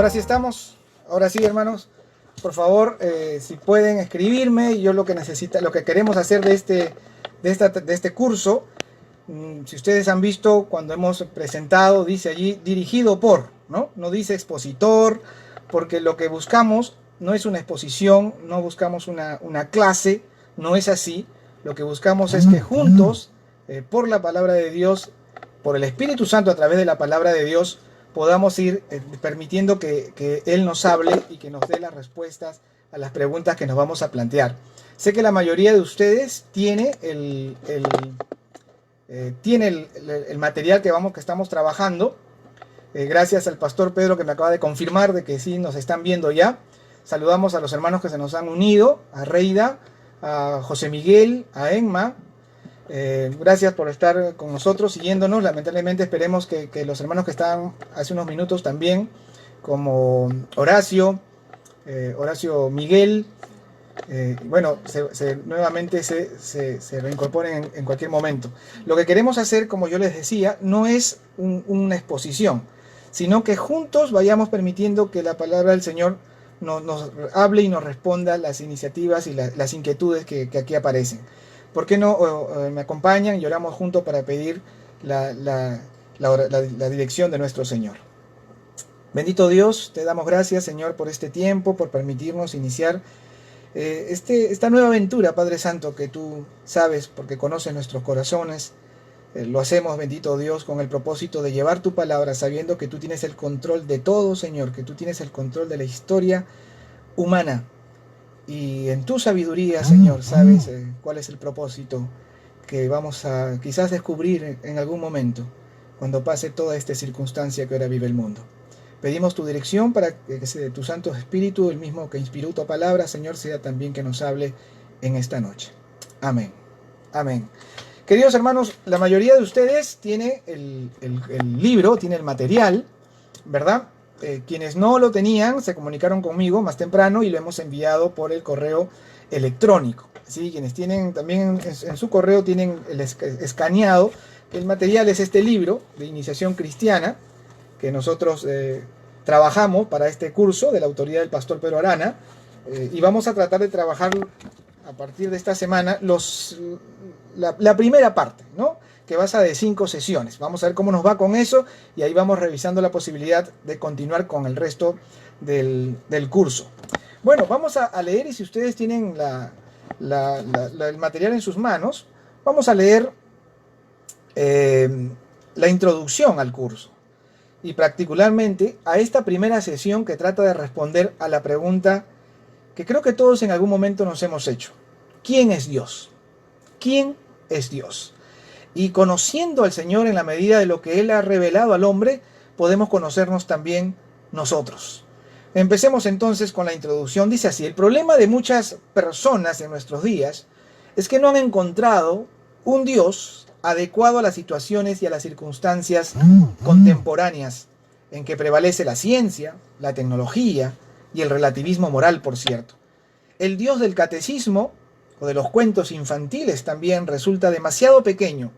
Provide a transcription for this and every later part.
Ahora sí estamos. Ahora sí, hermanos. Por favor, si pueden escribirme, yo lo que queremos hacer de este curso, si ustedes han visto cuando hemos presentado, dice allí dirigido por, ¿no? No dice expositor, porque lo que buscamos no es una exposición, no buscamos una clase, no es así. Lo que buscamos es que juntos, por la palabra de Dios, por el Espíritu Santo a través de la palabra de Dios, podamos ir permitiendo que Él nos hable y que nos dé las respuestas a las preguntas que nos vamos a plantear. Sé que la mayoría de ustedes tiene el material que estamos trabajando. Gracias al pastor Pedro que me acaba de confirmar de que sí nos están viendo ya. Saludamos a los hermanos que se nos han unido, a Reida, a José Miguel, a Enma. Gracias por estar con nosotros, siguiéndonos. Lamentablemente esperemos que los hermanos que estaban hace unos minutos también, como Horacio Miguel, nuevamente se reincorporen en cualquier momento. Lo que queremos hacer, como yo les decía, no es una exposición, sino que juntos vayamos permitiendo que la palabra del Señor nos hable y nos responda las iniciativas y las inquietudes que aquí aparecen. ¿Por qué no me acompañan y oramos juntos para pedir la dirección de nuestro Señor? Bendito Dios, te damos gracias, Señor, por este tiempo, por permitirnos iniciar esta nueva aventura, Padre Santo, que tú sabes porque conoces nuestros corazones. Lo hacemos, bendito Dios, con el propósito de llevar tu palabra, sabiendo que tú tienes el control de todo, Señor, que tú tienes el control de la historia humana. Y en tu sabiduría, Señor, sabes cuál es el propósito que vamos a quizás descubrir en algún momento, cuando pase toda esta circunstancia que ahora vive el mundo. Pedimos tu dirección para que tu Santo Espíritu, el mismo que inspiró tu palabra, Señor, sea también que nos hable en esta noche. Amén. Amén. Queridos hermanos, la mayoría de ustedes tiene el libro, tiene el material, ¿verdad? Quienes no lo tenían se comunicaron conmigo más temprano y lo hemos enviado por el correo electrónico. ¿Sí? Quienes tienen también en su correo tienen escaneado. El material es este libro de iniciación cristiana que nosotros trabajamos para este curso de la autoridad del pastor Pedro Arana, y vamos a tratar de trabajar a partir de esta semana la primera parte, ¿no? Que basa de 5 sesiones. Vamos a ver cómo nos va con eso y ahí vamos revisando la posibilidad de continuar con el resto del curso. Bueno, vamos a leer, y si ustedes tienen el material en sus manos, vamos a leer la introducción al curso y particularmente a esta primera sesión que trata de responder a la pregunta que creo que todos en algún momento nos hemos hecho. ¿Quién es Dios? ¿Quién es Dios? Y conociendo al Señor en la medida de lo que Él ha revelado al hombre, podemos conocernos también nosotros. Empecemos entonces con la introducción. Dice así: el problema de muchas personas en nuestros días es que no han encontrado un Dios adecuado a las situaciones y a las circunstancias contemporáneas en que prevalece la ciencia, la tecnología y el relativismo moral, por cierto. El Dios del catecismo o de los cuentos infantiles también resulta demasiado pequeño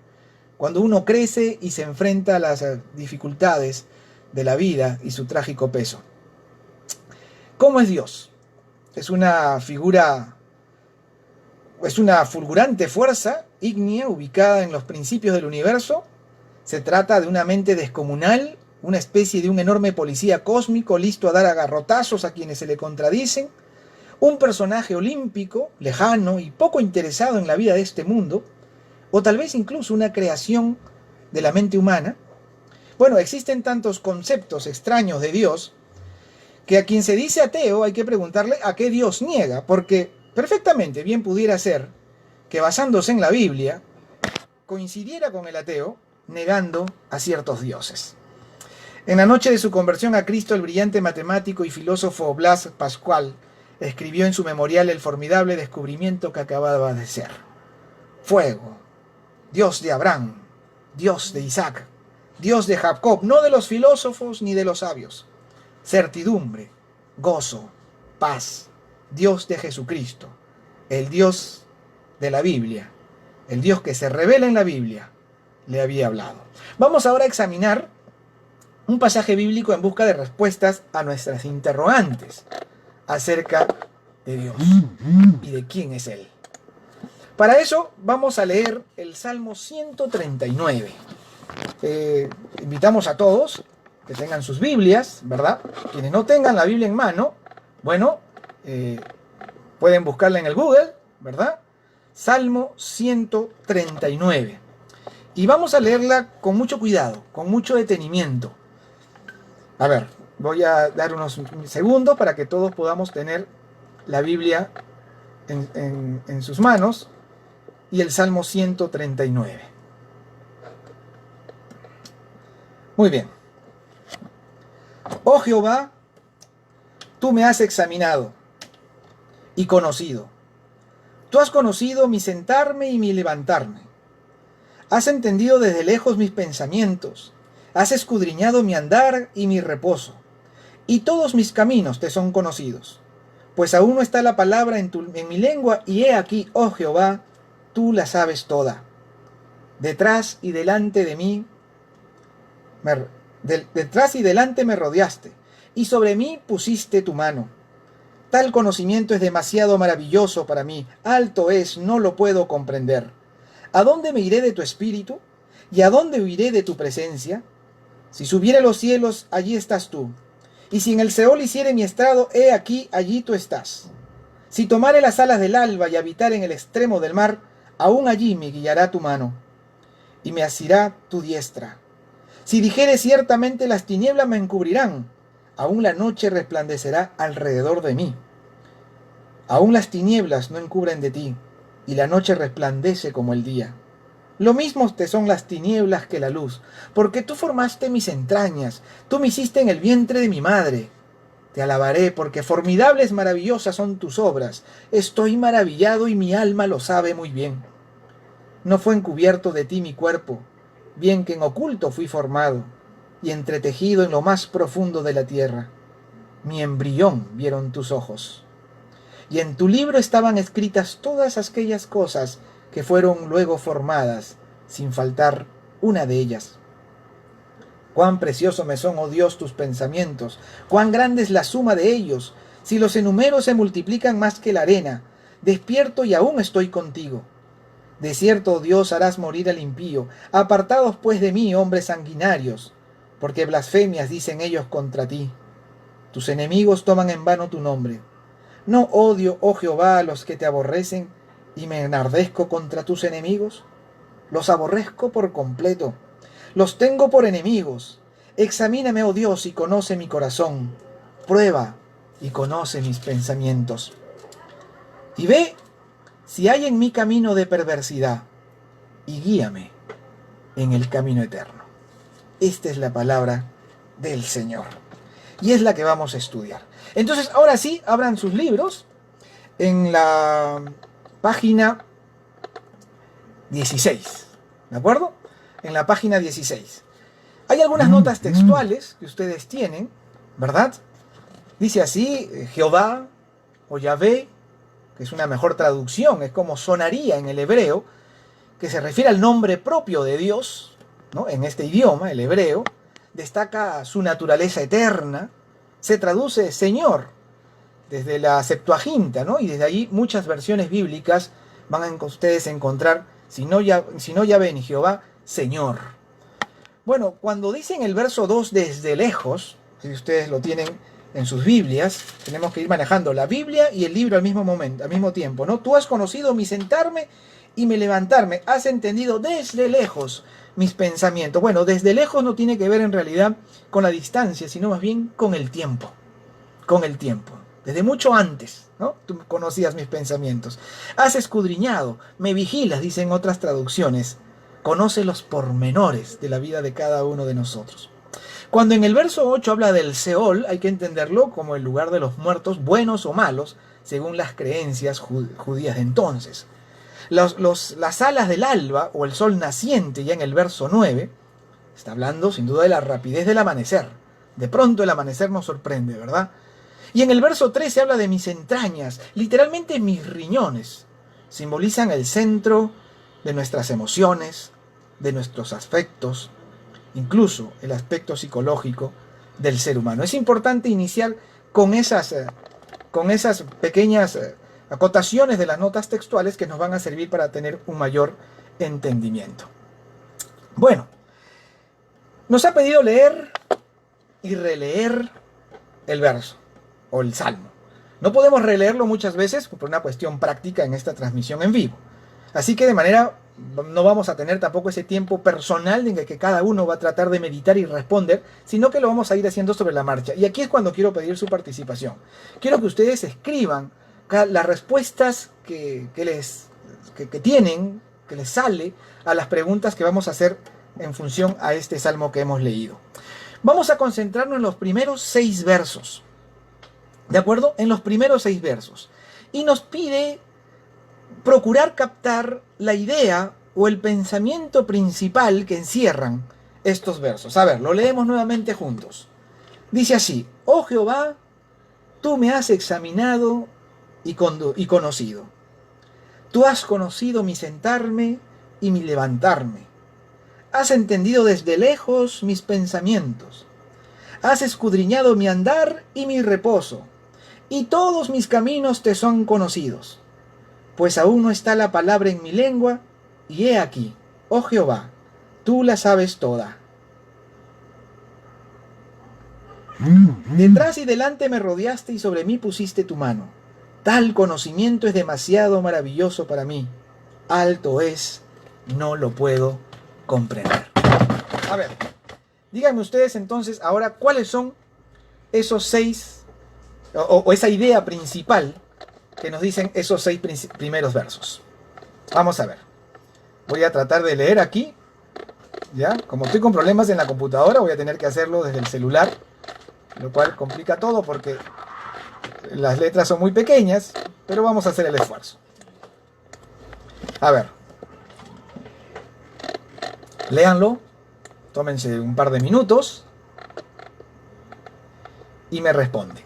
cuando uno crece y se enfrenta a las dificultades de la vida y su trágico peso. ¿Cómo es Dios? Es una fulgurante fuerza ígnea ubicada en los principios del universo. Se trata de una mente descomunal, una especie de un enorme policía cósmico listo a dar a garrotazos a quienes se le contradicen, un personaje olímpico, lejano y poco interesado en la vida de este mundo, o tal vez incluso una creación de la mente humana. Bueno, existen tantos conceptos extraños de Dios que a quien se dice ateo hay que preguntarle a qué Dios niega, porque perfectamente bien pudiera ser que basándose en la Biblia coincidiera con el ateo negando a ciertos dioses. En la noche de su conversión a Cristo, el brillante matemático y filósofo Blaise Pascal escribió en su memorial el formidable descubrimiento que acababa de ser. Fuego, Dios de Abraham, Dios de Isaac, Dios de Jacob, no de los filósofos ni de los sabios. Certidumbre, gozo, paz, Dios de Jesucristo, el Dios de la Biblia, el Dios que se revela en la Biblia, le había hablado. Vamos ahora a examinar un pasaje bíblico en busca de respuestas a nuestras interrogantes acerca de Dios y de quién es Él. Para eso vamos a leer el Salmo 139. Invitamos a todos que tengan sus Biblias, ¿verdad? Quienes no tengan la Biblia en mano, bueno, pueden buscarla en el Google, ¿verdad? Salmo 139. Y vamos a leerla con mucho cuidado, con mucho detenimiento. A ver, voy a dar unos segundos para que todos podamos tener la Biblia en sus manos y el Salmo 139. Muy bien. Oh Jehová, tú me has examinado y conocido. Tú has conocido mi sentarme y mi levantarme. Has entendido desde lejos mis pensamientos. Has escudriñado mi andar y mi reposo. Y todos mis caminos te son conocidos. Pues aún no está la palabra en mi lengua, y he aquí, oh Jehová, tú la sabes toda. Detrás y delante de mí, detrás y delante me rodeaste, y sobre mí pusiste tu mano. Tal conocimiento es demasiado maravilloso para mí, alto es, no lo puedo comprender. ¿A dónde me iré de tu espíritu? ¿Y a dónde huiré de tu presencia? Si subiere a los cielos, allí estás tú. Y si en el Seol hiciere mi estrado, he aquí, allí tú estás. Si tomare las alas del alba y habitar en el extremo del mar, aún allí me guiará tu mano, y me asirá tu diestra. Si dijere ciertamente las tinieblas me encubrirán, aún la noche resplandecerá alrededor de mí. Aún las tinieblas no encubren de ti, y la noche resplandece como el día. Lo mismo te son las tinieblas que la luz, porque tú formaste mis entrañas, tú me hiciste en el vientre de mi madre. Te alabaré, porque formidables, maravillosas son tus obras. Estoy maravillado y mi alma lo sabe muy bien. No fue encubierto de ti mi cuerpo, bien que en oculto fui formado, y entretejido en lo más profundo de la tierra. Mi embrión vieron tus ojos. Y en tu libro estaban escritas todas aquellas cosas que fueron luego formadas, sin faltar una de ellas. Cuán precioso me son, oh Dios, tus pensamientos, cuán grande es la suma de ellos. Si los enumero se multiplican más que la arena, despierto y aún estoy contigo. De cierto, oh Dios, harás morir al impío. Apartados pues de mí, hombres sanguinarios, porque blasfemias dicen ellos contra ti. Tus enemigos toman en vano tu nombre. ¿No odio, oh Jehová, a los que te aborrecen, y me enardezco contra tus enemigos? Los aborrezco por completo, los tengo por enemigos. Examíname, oh Dios, y conoce mi corazón. Prueba y conoce mis pensamientos. Y ve si hay en mí camino de perversidad, y guíame en el camino eterno. Esta es la palabra del Señor, y es la que vamos a estudiar. Entonces, ahora sí, abran sus libros en la página 16, ¿de acuerdo? En la página 16. Hay algunas notas textuales que ustedes tienen, ¿verdad? Dice así, Jehová o Yahvé, que es una mejor traducción, es como sonaría en el hebreo, que se refiere al nombre propio de Dios, ¿no? En este idioma, el hebreo, destaca su naturaleza eterna, se traduce Señor, desde la Septuaginta, ¿no? Y desde ahí muchas versiones bíblicas van a ustedes encontrar, si no Yahvé ni Jehová, Señor. Bueno, cuando dicen el verso 2 desde lejos, si ustedes lo tienen en sus Biblias, tenemos que ir manejando la Biblia y el libro al mismo momento, al mismo tiempo, ¿no? Tú has conocido mi sentarme y mi levantarme, has entendido desde lejos mis pensamientos. Bueno, desde lejos no tiene que ver en realidad con la distancia, sino más bien con el tiempo. Con el tiempo. Desde mucho antes, ¿no? Tú conocías mis pensamientos. Has escudriñado, me vigilas, dicen otras traducciones. Conoce los pormenores de la vida de cada uno de nosotros. Cuando en el verso 8 habla del Seol, hay que entenderlo como el lugar de los muertos, buenos o malos, según las creencias judías de entonces. Las alas del alba, o el sol naciente, ya en el verso 9, está hablando sin duda de la rapidez del amanecer. De pronto el amanecer nos sorprende, ¿verdad? Y en el verso 13 habla de mis entrañas, literalmente mis riñones. Simbolizan el centro de nuestras emociones, de nuestros afectos, incluso el aspecto psicológico del ser humano. Es importante iniciar con esas pequeñas acotaciones de las notas textuales que nos van a servir para tener un mayor entendimiento. Bueno, nos ha pedido leer y releer el verso o el salmo. No podemos releerlo muchas veces por una cuestión práctica en esta transmisión en vivo. Así que no vamos a tener tampoco ese tiempo personal en el que cada uno va a tratar de meditar y responder, sino que lo vamos a ir haciendo sobre la marcha. Y aquí es cuando quiero pedir su participación. Quiero que ustedes escriban las respuestas que tienen, que les sale a las preguntas que vamos a hacer en función a este salmo que hemos leído. Vamos a concentrarnos en los primeros 6 versos. ¿De acuerdo? En los primeros 6 versos. Y nos pide procurar captar la idea o el pensamiento principal que encierran estos versos. A ver, lo leemos nuevamente juntos. Dice así: oh Jehová, tú me has examinado y conocido. Tú has conocido mi sentarme y mi levantarme. Has entendido desde lejos mis pensamientos. Has escudriñado mi andar y mi reposo. Y todos mis caminos te son conocidos. Pues aún no está la palabra en mi lengua, y he aquí, oh Jehová, tú la sabes toda. Detrás y delante me rodeaste y sobre mí pusiste tu mano. Tal conocimiento es demasiado maravilloso para mí. Alto es, no lo puedo comprender. A ver, díganme ustedes entonces ahora cuáles son esos 6 o esa idea principal que nos dicen esos 6 primeros versos. Vamos a ver. Voy a tratar de leer aquí. ¿Ya? Como estoy con problemas en la computadora, voy a tener que hacerlo desde el celular, lo cual complica todo porque las letras son muy pequeñas, pero vamos a hacer el esfuerzo. A ver. Léanlo. Tómense un par de minutos y me responden.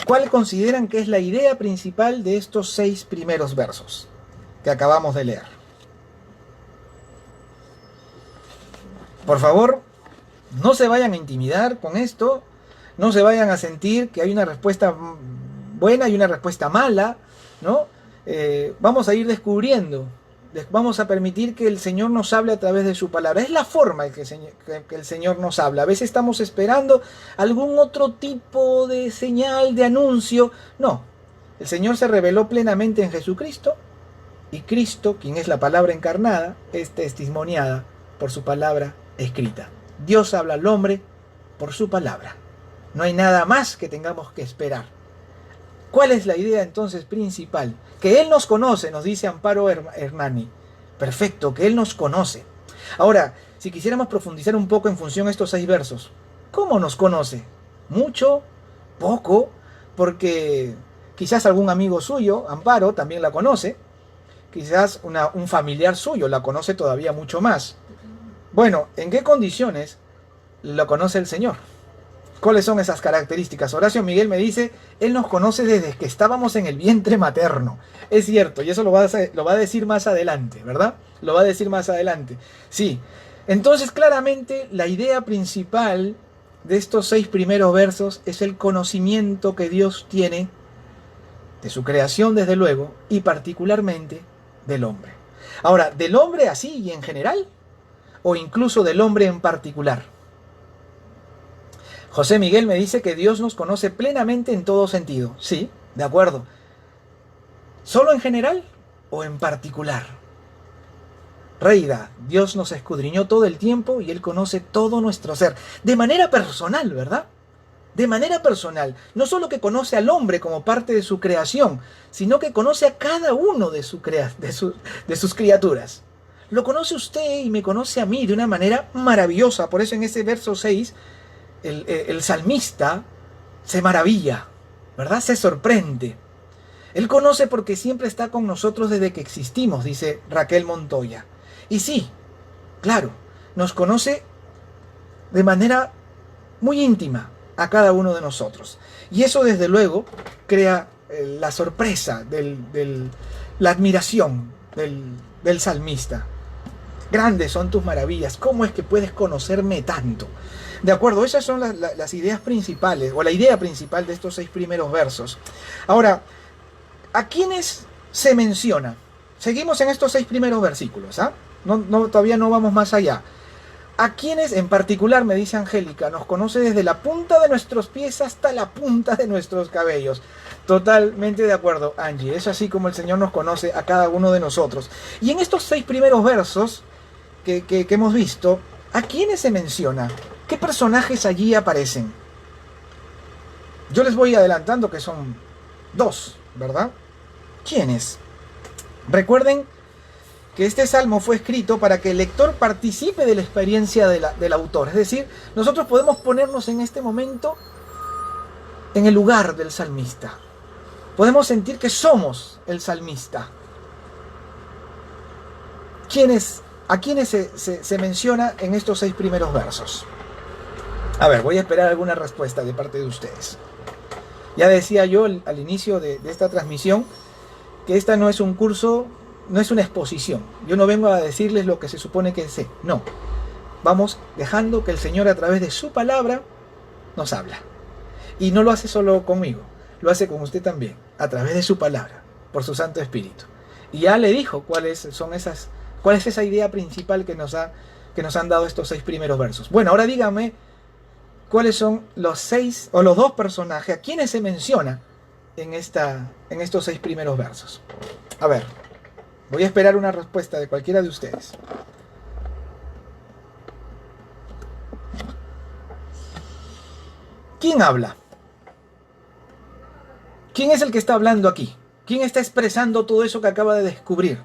¿Cuál consideran que es la idea principal de estos 6 primeros versos que acabamos de leer? Por favor, no se vayan a intimidar con esto, no se vayan a sentir que hay una respuesta buena y una respuesta mala, ¿no? Vamos a ir descubriendo, vamos a permitir que el Señor nos hable a través de su palabra. Es la forma en que el Señor nos habla. A veces estamos esperando algún otro tipo de señal, de anuncio. No, el Señor se reveló plenamente en Jesucristo, y Cristo, quien es la palabra encarnada, es testimoniada por su palabra escrita. Dios habla al hombre por su palabra. No hay nada más que tengamos que esperar. ¿Cuál es la idea entonces principal? Que Él nos conoce, nos dice Amparo Hernani. Perfecto, que Él nos conoce. Ahora, si quisiéramos profundizar un poco en función a estos 6 versos, ¿cómo nos conoce? ¿Mucho? ¿Poco? Porque quizás algún amigo suyo, Amparo, también la conoce. Quizás un familiar suyo la conoce todavía mucho más. Bueno, ¿en qué condiciones lo conoce el Señor? ¿Cuáles son esas características? Horacio Miguel me dice: Él nos conoce desde que estábamos en el vientre materno. Es cierto, y eso lo va a decir más adelante, ¿verdad? Lo va a decir más adelante. Sí, entonces claramente la idea principal de estos 6 primeros versos es el conocimiento que Dios tiene de su creación, desde luego, y particularmente del hombre. Ahora, ¿del hombre así y en general? ¿O incluso del hombre en particular? José Miguel me dice que Dios nos conoce plenamente en todo sentido. Sí, de acuerdo. ¿Solo en general o en particular? Reida, Dios nos escudriñó todo el tiempo y Él conoce todo nuestro ser. De manera personal, ¿verdad? De manera personal. No solo que conoce al hombre como parte de su creación, sino que conoce a cada uno de sus criaturas. Lo conoce usted y me conoce a mí de una manera maravillosa. Por eso en ese verso 6... El salmista se maravilla, ¿verdad? Se sorprende. Él conoce porque siempre está con nosotros desde que existimos, dice Raquel Montoya. Y sí, claro, nos conoce de manera muy íntima a cada uno de nosotros. Y eso desde luego crea la sorpresa, la admiración del salmista. Grandes son tus maravillas. ¿Cómo es que puedes conocerme tanto? De acuerdo, esas son las ideas principales, o la idea principal de estos 6 primeros versos. Ahora, ¿a quiénes se menciona? Seguimos en estos 6 primeros versículos, ¿ah? Todavía no vamos más allá. ¿A quiénes en particular, me dice Angélica, nos conoce desde la punta de nuestros pies hasta la punta de nuestros cabellos? Totalmente de acuerdo, Angie. Es así como el Señor nos conoce a cada uno de nosotros. Y en estos 6 primeros versos que hemos visto, ¿a quiénes se menciona? ¿Qué personajes allí aparecen? Yo les voy adelantando que son 2, ¿verdad? ¿Quiénes? Recuerden que este salmo fue escrito para que el lector participe de la experiencia del autor. Es decir, nosotros podemos ponernos en este momento en el lugar del salmista. Podemos sentir que somos el salmista. ¿A quiénes se menciona en estos 6 primeros versos? A ver, voy a esperar alguna respuesta de parte de ustedes. Ya decía yo al inicio de esta transmisión que esta no es un curso, no es una exposición. Yo no vengo a decirles lo que se supone que sé. No. Vamos dejando que el Señor a través de su palabra nos habla. Y no lo hace solo conmigo, lo hace con usted también, a través de su palabra, por su Santo Espíritu. Y ya le dijo cuál es esa idea principal que nos han dado estos 6 primeros versos. Bueno, ahora dígame cuáles son los 6 o los 2 personajes a quienes se menciona en estos 6 primeros versos. A ver, voy a esperar una respuesta de cualquiera de ustedes. ¿Quién habla? ¿Quién es el que está hablando aquí? ¿Quién está expresando todo eso que acaba de descubrir?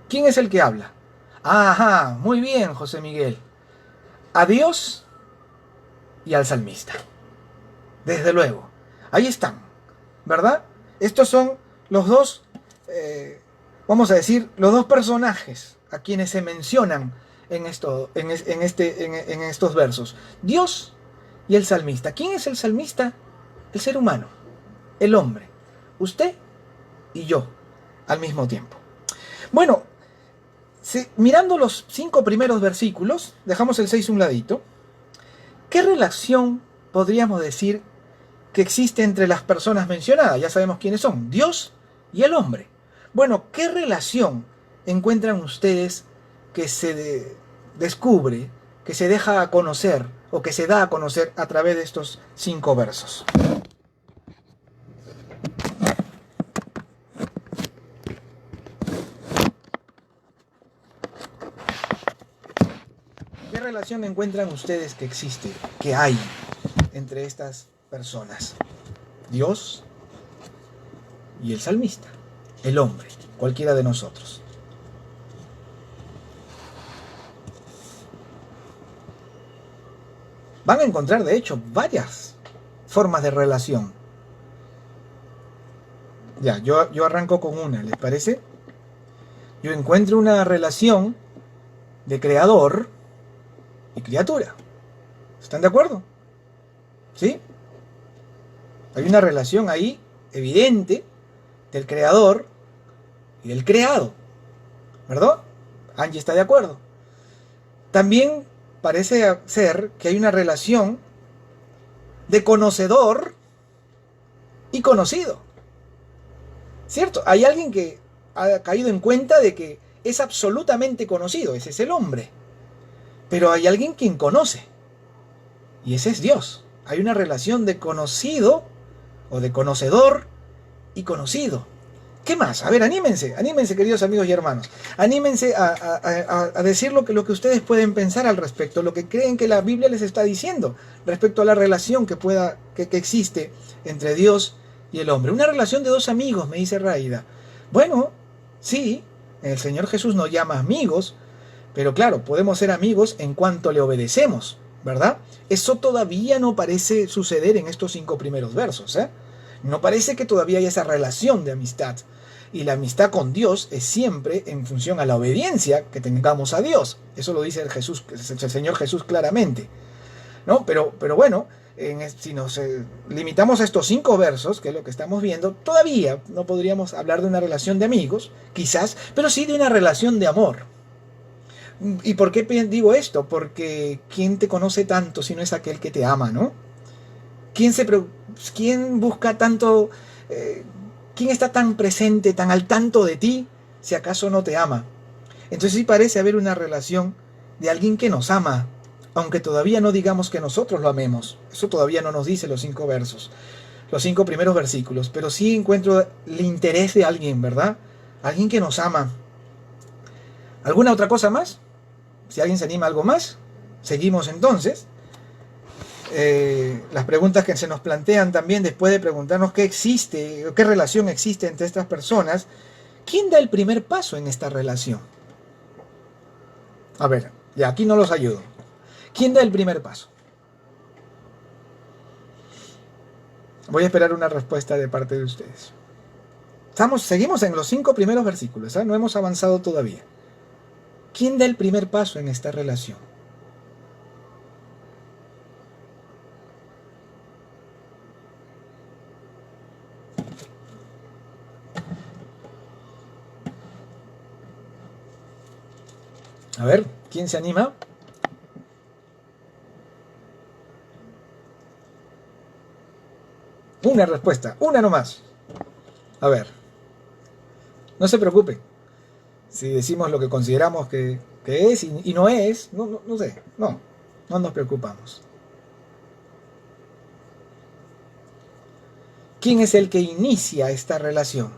¿Quién es el que habla? Ajá, muy bien, José Miguel. A Dios y al salmista. Desde luego. Ahí están, ¿verdad? Estos son los 2, vamos a decir, los 2 personajes a quienes se mencionan en estos versos. Dios y el salmista. ¿Quién es el salmista? El ser humano, el hombre, usted y yo al mismo tiempo. Bueno, mirando los 5 primeros versículos, dejamos el 6 a un ladito. ¿Qué relación podríamos decir que existe entre las personas mencionadas? Ya sabemos quiénes son, Dios y el hombre. Bueno, ¿qué relación encuentran ustedes que se descubre, que se deja a conocer o que se da a conocer a través de estos 5 versos? ¿Qué relación encuentran ustedes que existe, que hay entre estas personas? Dios y el salmista, el hombre, cualquiera de nosotros. Van a encontrar, de hecho, varias formas de relación. Ya, yo arranco con una, ¿les parece? Yo encuentro una relación de creador y criatura. ¿Están de acuerdo? ¿Sí? Hay una relación ahí evidente del creador y del creado, ¿verdad? Angie está de acuerdo. También parece ser que hay una relación de conocedor y conocido, ¿cierto? Hay alguien que ha caído en cuenta de que es absolutamente conocido, ese es el hombre. Pero hay alguien quien conoce, y ese es Dios. Hay una relación de conocido o de conocedor y conocido. ¿Qué más? A ver, anímense, queridos amigos y hermanos. Anímense a decir lo que ustedes pueden pensar al respecto, lo que creen que la Biblia les está diciendo respecto a la relación que existe entre Dios y el hombre. Una relación de 2 amigos, me dice Raida. Bueno, sí, el Señor Jesús nos llama amigos, pero claro, podemos ser amigos en cuanto le obedecemos, ¿verdad? Eso todavía no parece suceder en estos 5 primeros versos, ¿eh? No parece que todavía haya esa relación de amistad. Y la amistad con Dios es siempre en función a la obediencia que tengamos a Dios. Eso lo dice el Señor Jesús claramente, ¿no? Pero bueno, Si nos limitamos a estos 5 versos, que es lo que estamos viendo, todavía no podríamos hablar de una relación de amigos, quizás, pero sí de una relación de amor. ¿Y por qué digo esto? Porque ¿quién te conoce tanto si no es aquel que te ama, ¿no? ¿Quién busca tanto, quién está tan presente, tan al tanto de ti, si acaso no te ama? Entonces sí parece haber una relación de alguien que nos ama, aunque todavía no digamos que nosotros lo amemos. Eso todavía no nos dice los 5 versos, los 5 primeros versículos, pero sí encuentro el interés de alguien, ¿verdad? Alguien que nos ama. ¿Alguna otra cosa más? Si alguien se anima a algo más, seguimos entonces. Las preguntas que se nos plantean también después de preguntarnos qué existe, qué relación existe entre estas personas. ¿Quién da el primer paso en esta relación? A ver, ya aquí no los ayudo. ¿Quién da el primer paso? Voy a esperar una respuesta de parte de ustedes. Seguimos en los 5 primeros versículos, ¿eh? No hemos avanzado todavía. ¿Quién da el primer paso en esta relación? A ver, ¿quién se anima? Una respuesta, una nomás. A ver, no se preocupen. Si decimos lo que consideramos que es y no es, no sé, no nos preocupamos. ¿Quién es el que inicia esta relación?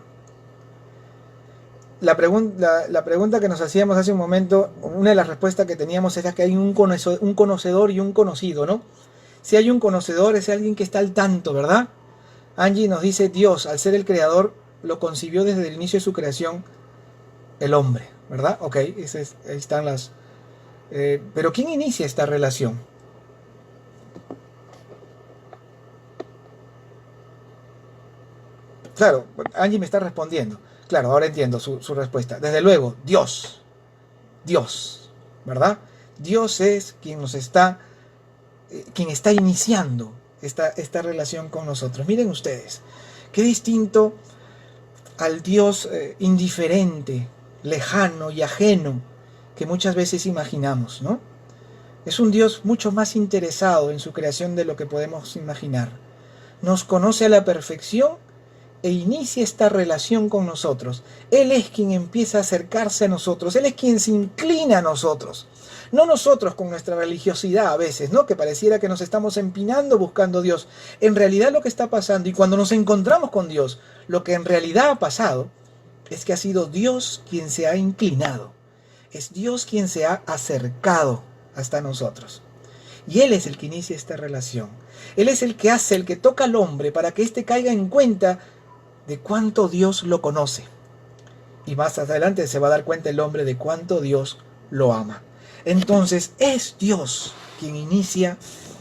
La pregunta que nos hacíamos hace un momento, una de las respuestas que teníamos era que hay un conocedor y un conocido, ¿no? Si hay un conocedor es alguien que está al tanto, ¿verdad? Angie nos dice, Dios, al ser el creador, lo concibió desde el inicio de su creación el hombre, ¿verdad? Ok, ahí están las... pero ¿quién inicia esta relación? Claro, Angie me está respondiendo. Claro, ahora entiendo su respuesta. Desde luego, Dios, ¿verdad? Dios es quien quien está iniciando esta relación con nosotros. Miren ustedes, qué distinto al Dios indiferente, lejano y ajeno que muchas veces imaginamos, ¿no? Es un Dios mucho más interesado en su creación de lo que podemos imaginar. Nos conoce a la perfección e inicia esta relación con nosotros. Él es quien empieza a acercarse a nosotros, Él es quien se inclina a nosotros. No nosotros con nuestra religiosidad a veces, ¿no? Que pareciera que nos estamos empinando buscando a Dios. En realidad lo que está pasando, y cuando nos encontramos con Dios, lo que en realidad ha pasado es que ha sido Dios quien se ha inclinado. Es Dios quien se ha acercado hasta nosotros. Y Él es el que inicia esta relación. Él es el que hace, el que toca al hombre para que éste caiga en cuenta de cuánto Dios lo conoce. Y más adelante se va a dar cuenta el hombre de cuánto Dios lo ama. Entonces es Dios quien inicia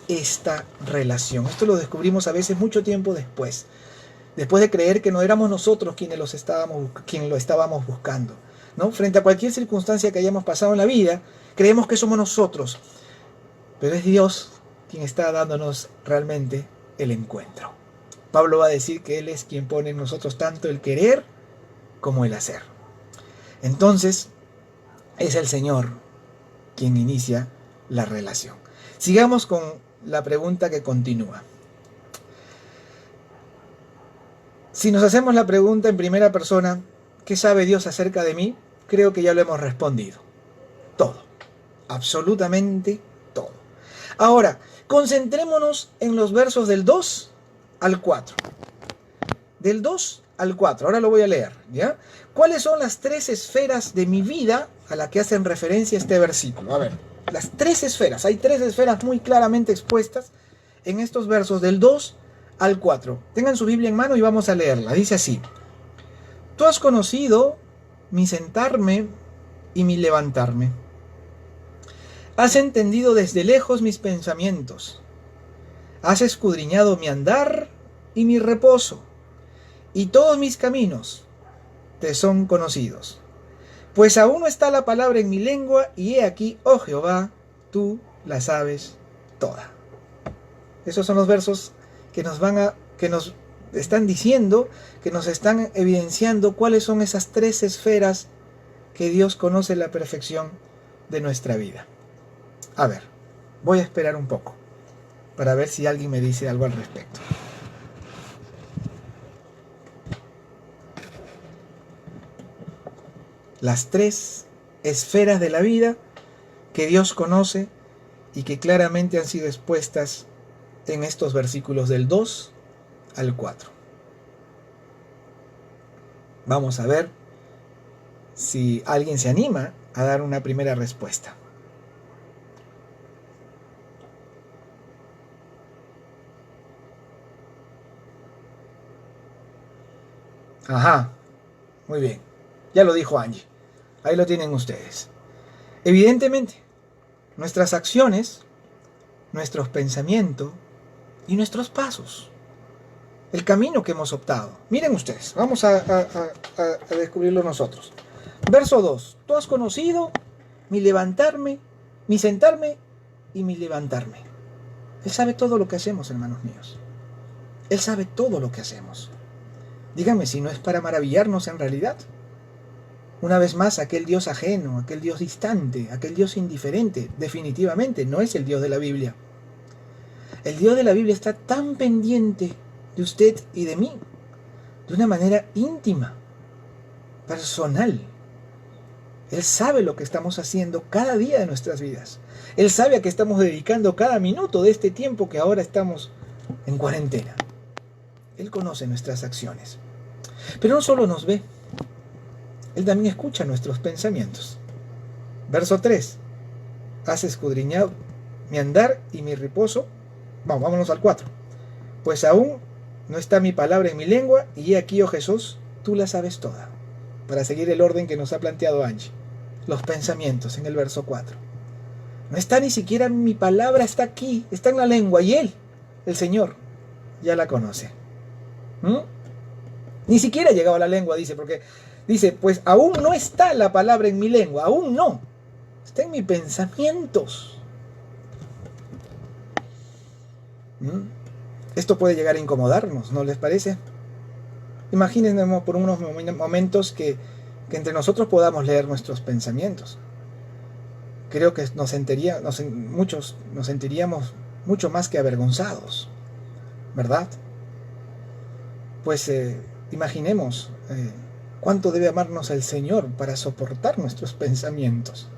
esta relación. Esto lo descubrimos a veces mucho tiempo después de creer que no éramos nosotros quienes lo estábamos buscando, ¿no? Frente a cualquier circunstancia que hayamos pasado en la vida, creemos que somos nosotros, pero es Dios quien está dándonos realmente el encuentro. Pablo va a decir que Él es quien pone en nosotros tanto el querer como el hacer. Entonces, es el Señor quien inicia la relación. Sigamos con la pregunta que continúa. Si nos hacemos la pregunta en primera persona, ¿qué sabe Dios acerca de mí? Creo que ya lo hemos respondido. Todo. Absolutamente todo. Ahora, concentrémonos en los versos del 2 al 4. Del 2 al 4. Ahora lo voy a leer, ¿ya? ¿Cuáles son las 3 esferas de mi vida a las que hacen referencia este versículo? A ver, las 3 esferas. Hay 3 esferas muy claramente expuestas en estos versos del 2 al 4. Tengan su Biblia en mano y vamos a leerla. Dice así: Tú has conocido mi sentarme y mi levantarme. Has entendido desde lejos mis pensamientos. Has escudriñado mi andar y mi reposo, y todos mis caminos te son conocidos. Pues aún no está la palabra en mi lengua, y he aquí, oh Jehová, tú la sabes toda. Esos son los versos que nos están diciendo, que nos están evidenciando cuáles son esas 3 esferas que Dios conoce a la perfección de nuestra vida. A ver, voy a esperar un poco para ver si alguien me dice algo al respecto. Las 3 esferas de la vida que Dios conoce y que claramente han sido expuestas en estos versículos del 2 al 4. Vamos a ver si alguien se anima a dar una primera respuesta. Ajá, muy bien. Ya lo dijo Angie. Ahí lo tienen ustedes. Evidentemente, nuestras acciones, nuestros pensamientos y nuestros pasos, el camino que hemos optado. Miren ustedes, vamos a descubrirlo nosotros. Verso 2. Tú has conocido mi levantarme, mi sentarme y mi levantarme. Él sabe todo lo que hacemos, hermanos míos. Él sabe todo lo que hacemos. Díganme si no es para maravillarnos en realidad. Una vez más, aquel Dios ajeno, aquel Dios distante, aquel Dios indiferente, definitivamente no es el Dios de la Biblia. El Dios de la Biblia está tan pendiente de usted y de mí, de una manera íntima, personal. Él sabe lo que estamos haciendo cada día de nuestras vidas. Él sabe a qué estamos dedicando cada minuto de este tiempo que ahora estamos en cuarentena. Él conoce nuestras acciones. Pero no solo nos ve, Él también escucha nuestros pensamientos. Verso 3. Has escudriñado mi andar y mi reposo. Vámonos al 4. Pues aún no está mi palabra en mi lengua, y he aquí, oh Jesús, tú la sabes toda. Para seguir el orden que nos ha planteado Angie. Los pensamientos en el verso 4. No está ni siquiera mi palabra, está aquí, está en la lengua, y Él, el Señor, ya la conoce. Ni siquiera ha llegado a la lengua, dice, porque dice, pues aún no está la palabra en mi lengua, aún no. Está en mis pensamientos. Esto puede llegar a incomodarnos, ¿no les parece? Imagínense por unos momentos que entre nosotros podamos leer nuestros pensamientos. Creo que muchos nos sentiríamos mucho más que avergonzados, ¿verdad? Pues imaginemos cuánto debe amarnos el Señor para soportar nuestros pensamientos.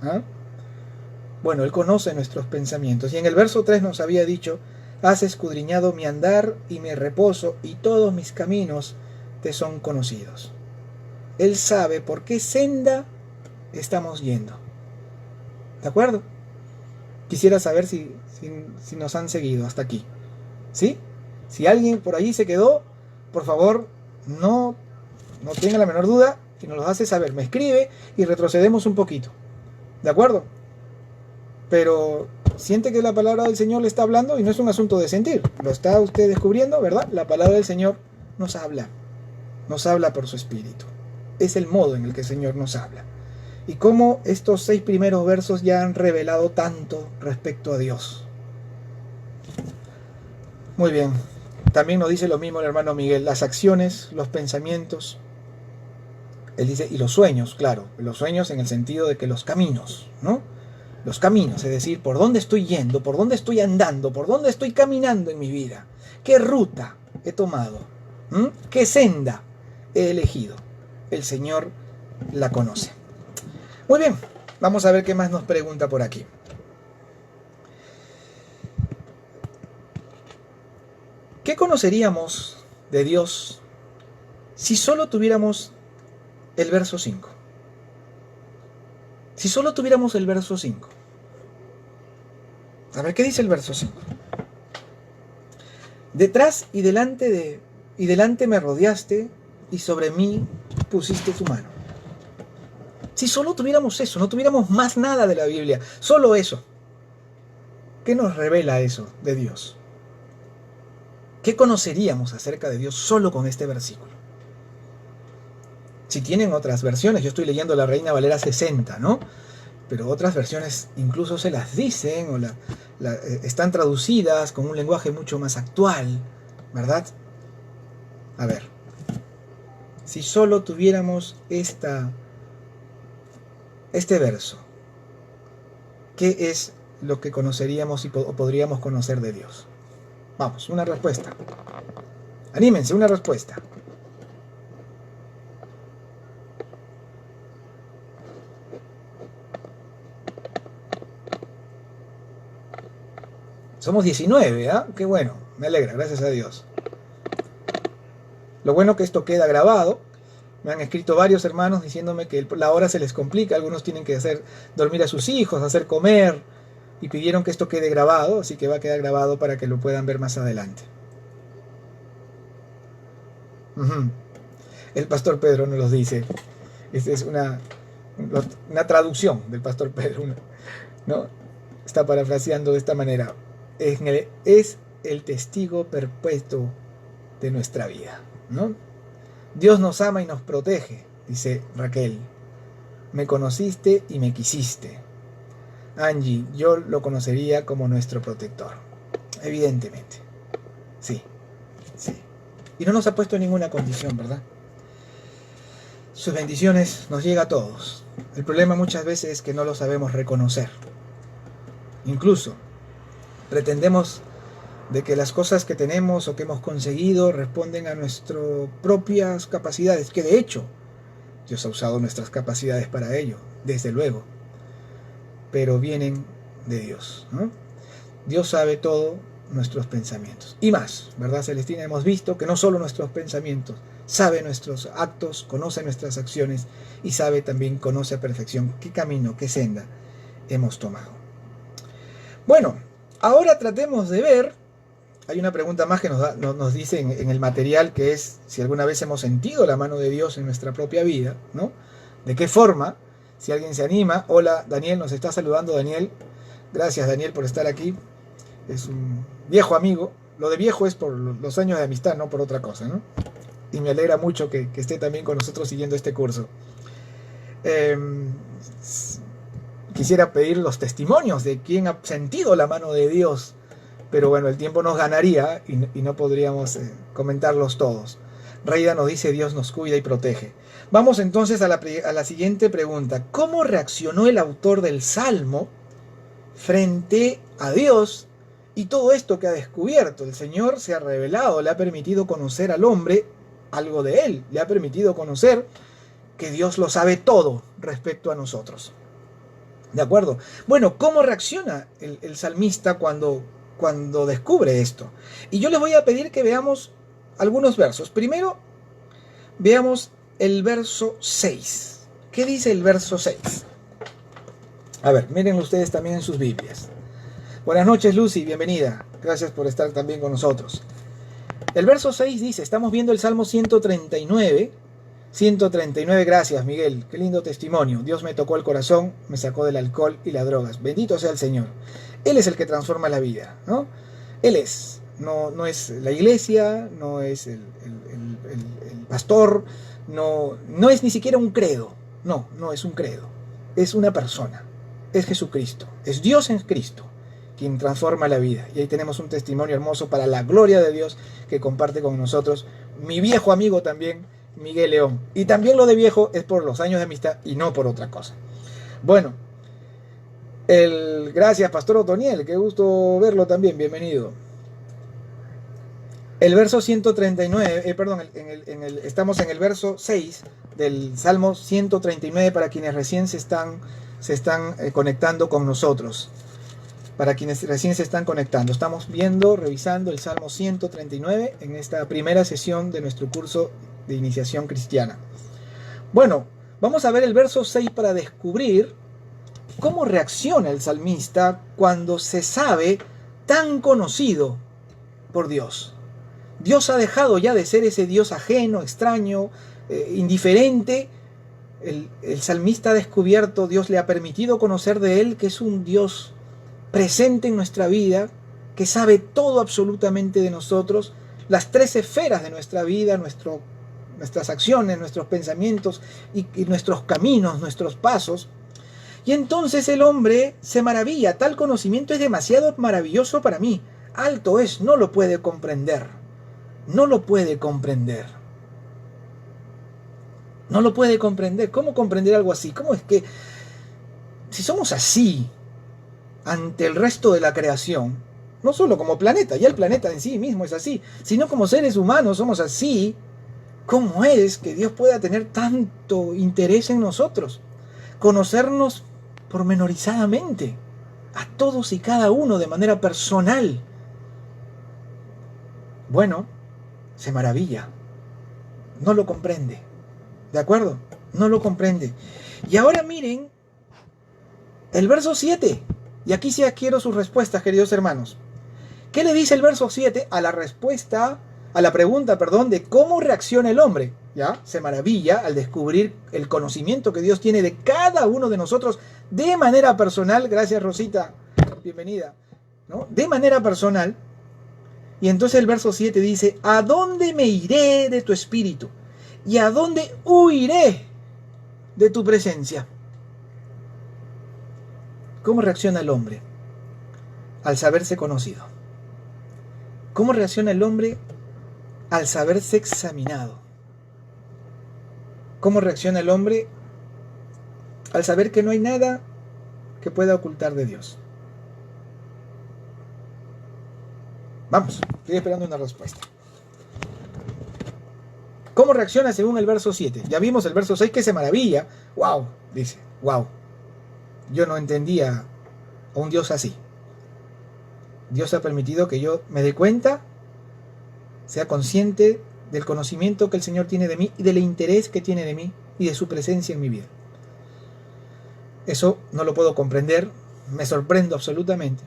Bueno, Él conoce nuestros pensamientos. Y en el verso 3 nos había dicho, has escudriñado mi andar y mi reposo, y todos mis caminos te son conocidos. Él sabe por qué senda estamos yendo. ¿De acuerdo? Quisiera saber si nos han seguido hasta aquí. ¿Sí? Si alguien por ahí se quedó, por favor, no tenga la menor duda y nos lo hace saber. Me escribe y retrocedemos un poquito. ¿De acuerdo? Pero siente que la palabra del Señor le está hablando y no es un asunto de sentir. Lo está usted descubriendo, ¿verdad? La palabra del Señor nos habla. Nos habla por su espíritu. Es el modo en el que el Señor nos habla. Y cómo estos 6 primeros versos ya han revelado tanto respecto a Dios. Muy bien. También nos dice lo mismo el hermano Miguel. Las acciones, los pensamientos. Él dice, y los sueños, claro. Los sueños en el sentido de que los caminos, ¿no? Los caminos, es decir, por dónde estoy yendo, por dónde estoy andando, por dónde estoy caminando en mi vida. ¿Qué ruta he tomado? ¿Qué senda he elegido? El Señor la conoce. Muy bien, vamos a ver qué más nos pregunta por aquí. ¿Qué conoceríamos de Dios si solo tuviéramos el verso 5? Si solo tuviéramos el verso 5. A ver, ¿qué dice el verso 5? Detrás y delante me rodeaste, y sobre mí pusiste tu mano. Si solo tuviéramos eso, no tuviéramos más nada de la Biblia, solo eso. ¿Qué nos revela eso de Dios? ¿Qué conoceríamos acerca de Dios solo con este versículo? Si tienen otras versiones, yo estoy leyendo la Reina Valera 60, ¿no? pero otras versiones incluso se las dicen o están traducidas con un lenguaje mucho más actual, ¿verdad? A ver, si solo tuviéramos este verso, ¿qué es lo que conoceríamos o podríamos conocer de Dios? Vamos, una respuesta. Anímense, una respuesta. Somos 19, ¿ah? Qué bueno, me alegra, gracias a Dios. Lo bueno que esto queda grabado. Me han escrito varios hermanos diciéndome que la hora se les complica. Algunos tienen que hacer dormir a sus hijos, hacer comer, y pidieron que esto quede grabado, así que va a quedar grabado para que lo puedan ver más adelante. El pastor Pedro nos los dice. Esta es una traducción del pastor Pedro, ¿no? Está parafraseando de esta manera. Es el testigo perpetuo de nuestra vida, ¿no? Dios nos ama y nos protege, dice Raquel. Me conociste y me quisiste. Angie, yo lo conocería como nuestro protector. Evidentemente. Sí. Y no nos ha puesto ninguna condición, ¿verdad? Sus bendiciones nos llegan a todos. El problema muchas veces es que no lo sabemos reconocer. Incluso pretendemos de que las cosas que tenemos o que hemos conseguido responden a nuestras propias capacidades, que de hecho Dios ha usado nuestras capacidades para ello, desde luego, pero vienen de Dios, ¿no? Dios sabe todo nuestros pensamientos y más, ¿verdad, Celestina? Hemos visto que no solo nuestros pensamientos, sabe nuestros actos, conoce nuestras acciones y sabe también, conoce a perfección qué camino, qué senda hemos tomado. Bueno, ahora tratemos de ver, hay una pregunta más que nos dice en el material, que es si alguna vez hemos sentido la mano de Dios en nuestra propia vida, ¿no? ¿De qué forma? Si alguien se anima. Hola, Daniel, nos está saludando Daniel. Gracias, Daniel, por estar aquí. Es un viejo amigo. Lo de viejo es por los años de amistad, no por otra cosa, ¿no? Y me alegra mucho que esté también con nosotros siguiendo este curso. Quisiera pedir los testimonios de quién ha sentido la mano de Dios, pero bueno, el tiempo nos ganaría y no podríamos comentarlos todos. Reida nos dice: Dios nos cuida y protege. Vamos entonces a la siguiente pregunta. ¿Cómo reaccionó el autor del Salmo frente a Dios y todo esto que ha descubierto? El Señor se ha revelado, le ha permitido conocer al hombre algo de él, le ha permitido conocer que Dios lo sabe todo respecto a nosotros. ¿De acuerdo? Bueno, ¿cómo reacciona el salmista cuando descubre esto? Y yo les voy a pedir que veamos algunos versos. Primero, veamos el verso 6. ¿Qué dice el verso 6? A ver, miren ustedes también en sus Biblias. Buenas noches, Lucy, bienvenida. Gracias por estar también con nosotros. El verso 6 dice, estamos viendo el Salmo 139. 139, gracias Miguel, qué lindo testimonio. Dios me tocó el corazón, me sacó del alcohol y las drogas. Bendito sea el Señor. Él es el que transforma la vida, ¿no? Él es, no es la iglesia, no es el pastor, no es ni siquiera un credo. No es un credo. Es una persona, es Jesucristo, es Dios en Cristo quien transforma la vida. Y ahí tenemos un testimonio hermoso para la gloria de Dios que comparte con nosotros mi viejo amigo también, Miguel León. Y también lo de viejo es por los años de amistad y no por otra cosa. Bueno, gracias Pastor Otoniel, qué gusto verlo también, bienvenido. El verso 139, estamos en el verso 6 del Salmo 139 para quienes recién se están conectando con nosotros. Para quienes recién se están conectando, estamos revisando el Salmo 139 en esta primera sesión de nuestro curso de iniciación cristiana. Bueno, vamos a ver el verso 6 para descubrir cómo reacciona el salmista cuando se sabe tan conocido por Dios. Dios ha dejado ya de ser ese Dios ajeno, extraño, indiferente. El salmista ha descubierto, Dios le ha permitido conocer de él que es un Dios presente en nuestra vida, que sabe todo absolutamente de nosotros, las tres esferas de nuestra vida, nuestras acciones, nuestros pensamientos y nuestros caminos, nuestros pasos. Y entonces el hombre se maravilla, tal conocimiento es demasiado maravilloso para mí. Alto es, no lo puede comprender. No lo puede comprender. No lo puede comprender. ¿Cómo comprender algo así? ¿Cómo es que, si somos así ante el resto de la creación, no solo como planeta, ya el planeta en sí mismo es así, sino como seres humanos somos así, ¿cómo es que Dios pueda tener tanto interés en nosotros? Conocernos pormenorizadamente, a todos y cada uno de manera personal. Bueno, se maravilla, no lo comprende, ¿de acuerdo? No lo comprende. Y ahora miren el verso 7, y aquí sí quiero sus respuestas, queridos hermanos. ¿Qué le dice el verso 7 a la respuesta, a la pregunta, perdón, de cómo reacciona el hombre? ¿Ya? Se maravilla al descubrir el conocimiento que Dios tiene de cada uno de nosotros de manera personal. Gracias, Rosita, bienvenida, ¿no? De manera personal. Y entonces el verso 7 dice: ¿a dónde me iré de tu espíritu? ¿Y a dónde huiré de tu presencia? ¿Cómo reacciona el hombre al saberse conocido? ¿Cómo reacciona el hombre al saberse examinado? ¿Cómo reacciona el hombre al saber que no hay nada que pueda ocultar de Dios? Vamos, estoy esperando una respuesta. ¿Cómo reacciona según el verso 7? Ya vimos el verso 6 que se maravilla. ¡Wow! Dice, ¡wow! Yo no entendía a un Dios así. Dios ha permitido que yo me dé cuenta, sea consciente del conocimiento que el Señor tiene de mí y del interés que tiene de mí y de su presencia en mi vida. Eso no lo puedo comprender, me sorprendo absolutamente,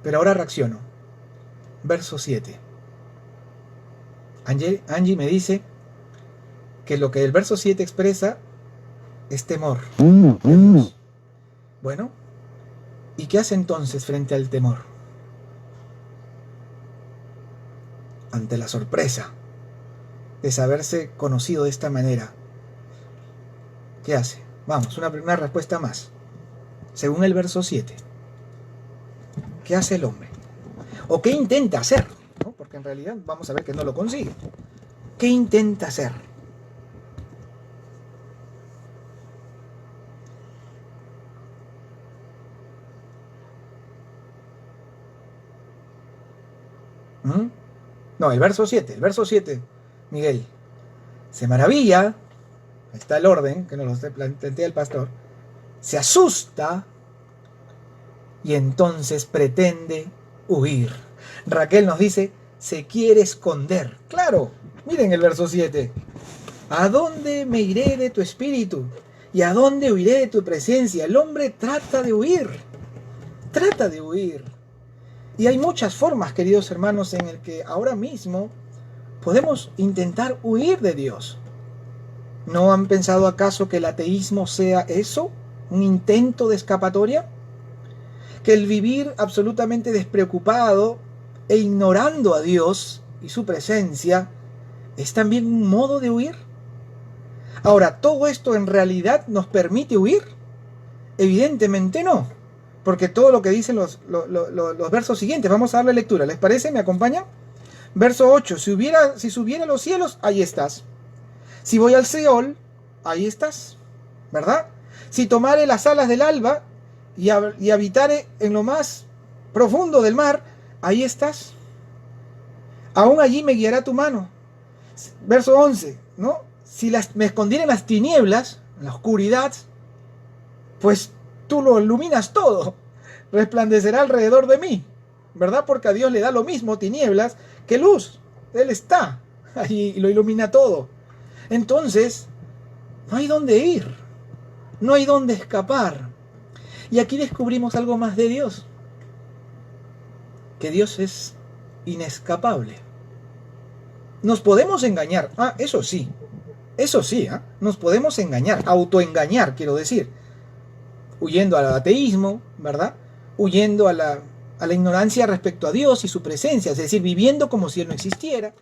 pero ahora reacciono. Verso 7. Angie me dice que lo que el verso 7 expresa es temor de Dios. Bueno, ¿y qué hace entonces frente al temor? Ante la sorpresa de saberse conocido de esta manera, ¿qué hace? Vamos, una respuesta más. Según el verso 7, ¿qué hace el hombre? ¿O qué intenta hacer? ¿No? Porque en realidad vamos a ver que no lo consigue. ¿Qué intenta hacer? No, el verso 7, Miguel. Se maravilla, está el orden que nos lo plantea el pastor, se asusta y entonces pretende huir. Raquel nos dice, se quiere esconder. Claro, miren el verso 7. ¿A dónde me iré de tu espíritu? ¿Y a dónde huiré de tu presencia? El hombre trata de huir. Trata de huir. Y hay muchas formas, queridos hermanos, en el que ahora mismo podemos intentar huir de Dios. ¿No han pensado acaso que el ateísmo sea eso? ¿Un intento de escapatoria? ¿Que el vivir absolutamente despreocupado e ignorando a Dios y su presencia es también un modo de huir? Ahora, ¿todo esto en realidad nos permite huir? Evidentemente no, porque todo lo que dicen los versos siguientes, vamos a darle lectura, ¿les parece? ¿Me acompañan? Verso 8, si subiera a los cielos, ahí estás. Si voy al Seol, ahí estás, ¿verdad? Si tomare las alas del alba y habitare en lo más profundo del mar, ahí estás. Aún allí me guiará tu mano. Verso 11, ¿no? Si me escondiera en las tinieblas, en la oscuridad, pues tú lo iluminas todo, resplandecerá alrededor de mí, ¿verdad? Porque a Dios le da lo mismo tinieblas que luz. Él está ahí y lo ilumina todo. Entonces, no hay dónde ir, no hay dónde escapar. Y aquí descubrimos algo más de Dios, que Dios es inescapable. Nos podemos engañar, eso sí, nos podemos engañar, autoengañar, quiero decir, huyendo al ateísmo, ¿verdad? Huyendo a la ignorancia respecto a Dios y su presencia, es decir, viviendo como si Él no existiera.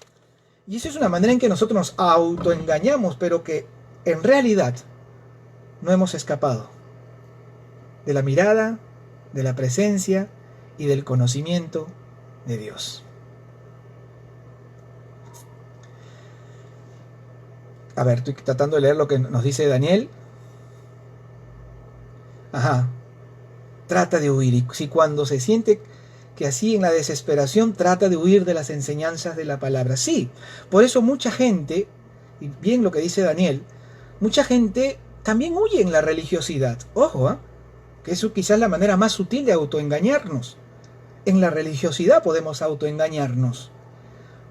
Y eso es una manera en que nosotros nos autoengañamos, pero que en realidad no hemos escapado. de la mirada, de la presencia y del conocimiento de Dios. A ver, estoy tratando de leer lo que nos dice Daniel. Ajá. Trata de huir. Y si cuando se siente que así en la desesperación, trata de huir de las enseñanzas de la palabra. Sí, por eso mucha gente, y bien lo que dice Daniel, mucha gente también huye en la religiosidad. Ojo, ¿eh? Que eso quizás es la manera más sutil de autoengañarnos. En la religiosidad podemos autoengañarnos.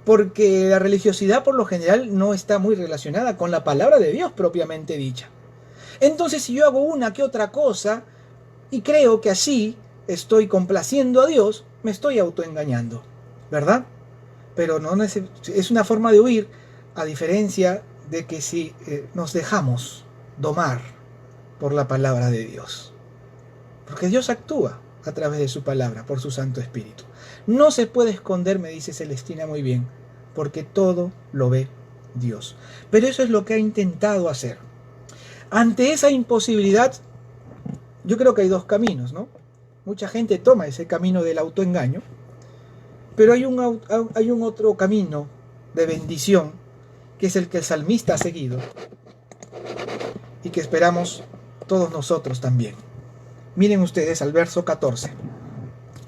Porque la religiosidad por lo general no está muy relacionada con la palabra de Dios propiamente dicha. Entonces si yo hago una que otra cosa y creo que así estoy complaciendo a Dios, me estoy autoengañando, ¿verdad? Pero no es una forma de huir, a diferencia de que si nos dejamos domar por la palabra de Dios. Porque Dios actúa a través de su palabra, por su Santo Espíritu. No se puede esconder, me dice Celestina muy bien, porque todo lo ve Dios. Pero eso es lo que ha intentado hacer. Ante esa imposibilidad, yo creo que hay dos caminos, ¿no? Mucha gente toma ese camino del autoengaño, pero hay un otro camino de bendición, que es el que el salmista ha seguido, y que esperamos todos nosotros también. Miren ustedes al verso 14.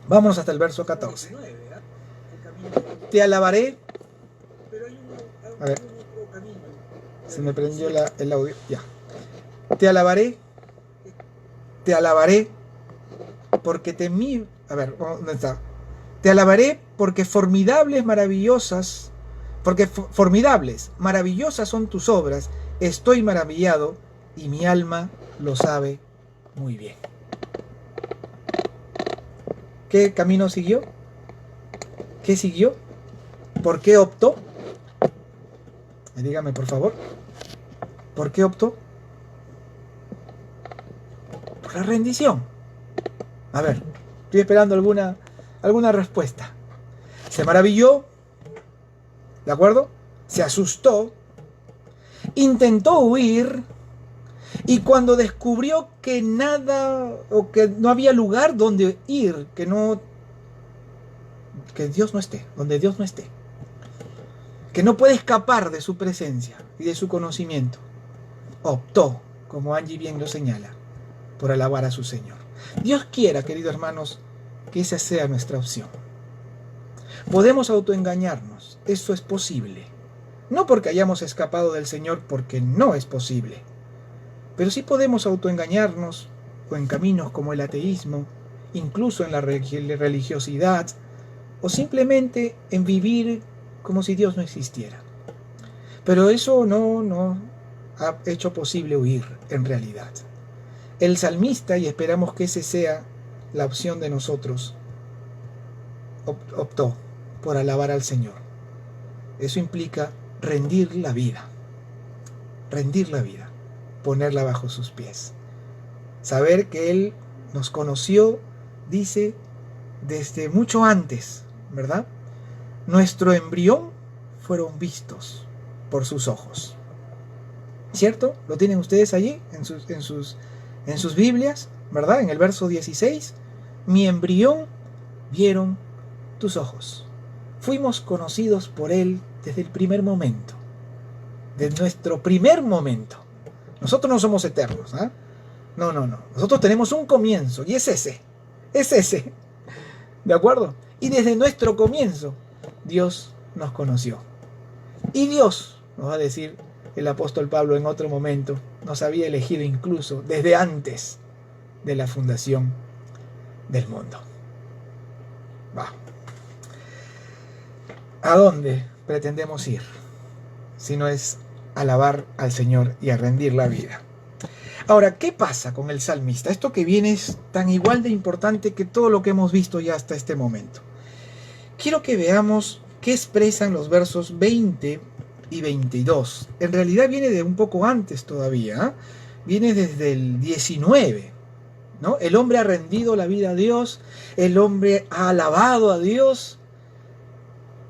Vámonos hasta el verso 14. Te alabaré. A ver, se me prendió el audio. Ya. Te alabaré, porque a ver, ¿dónde está? Te alabaré porque formidables, maravillosas son tus obras. Estoy maravillado y mi alma lo sabe muy bien. ¿Qué camino siguió? ¿Qué siguió? ¿Por qué optó? Dígame, por favor. ¿Por qué optó? Por la rendición. A ver, estoy esperando alguna respuesta. Se maravilló, ¿de acuerdo? Se asustó, intentó huir, y cuando descubrió que nada, o que no había lugar donde ir, que Dios no esté, donde Dios no esté, que no puede escapar de su presencia y de su conocimiento, optó, como Angie bien lo señala, por alabar a su Señor. Dios quiera, queridos hermanos, que esa sea nuestra opción. Podemos autoengañarnos, eso es posible. No porque hayamos escapado del Señor, porque no es posible. Pero sí podemos autoengañarnos o en caminos como el ateísmo, incluso en la religiosidad, o simplemente en vivir como si Dios no existiera. Pero eso no ha hecho posible huir en realidad. El salmista, y esperamos que esa sea la opción de nosotros, optó por alabar al Señor. Eso implica rendir la vida, ponerla bajo sus pies. Saber que Él nos conoció, dice, desde mucho antes, ¿verdad? Nuestro embrión fueron vistos por sus ojos. ¿Cierto? ¿Lo tienen ustedes allí en sus Biblias? ¿Verdad? En el verso 16. Mi embrión vieron tus ojos. Fuimos conocidos por Él desde el primer momento. Desde nuestro primer momento. Nosotros no somos eternos, ¿eh? No. Nosotros tenemos un comienzo y es ese. ¿De acuerdo? Y desde nuestro comienzo, Dios nos conoció. Y Dios, nos va a decir el apóstol Pablo en otro momento, nos había elegido incluso desde antes de la fundación del mundo. Va. ¿A dónde pretendemos ir? Si no es alabar al Señor y a rendir la vida. Ahora, ¿qué pasa con el salmista? Esto que viene es tan igual de importante que todo lo que hemos visto ya hasta este momento. Quiero que veamos qué expresan los versos 20 y 22. En realidad viene de un poco antes todavía, ¿eh? Viene desde el 19, ¿no? El hombre ha rendido la vida a Dios, el hombre ha alabado a Dios,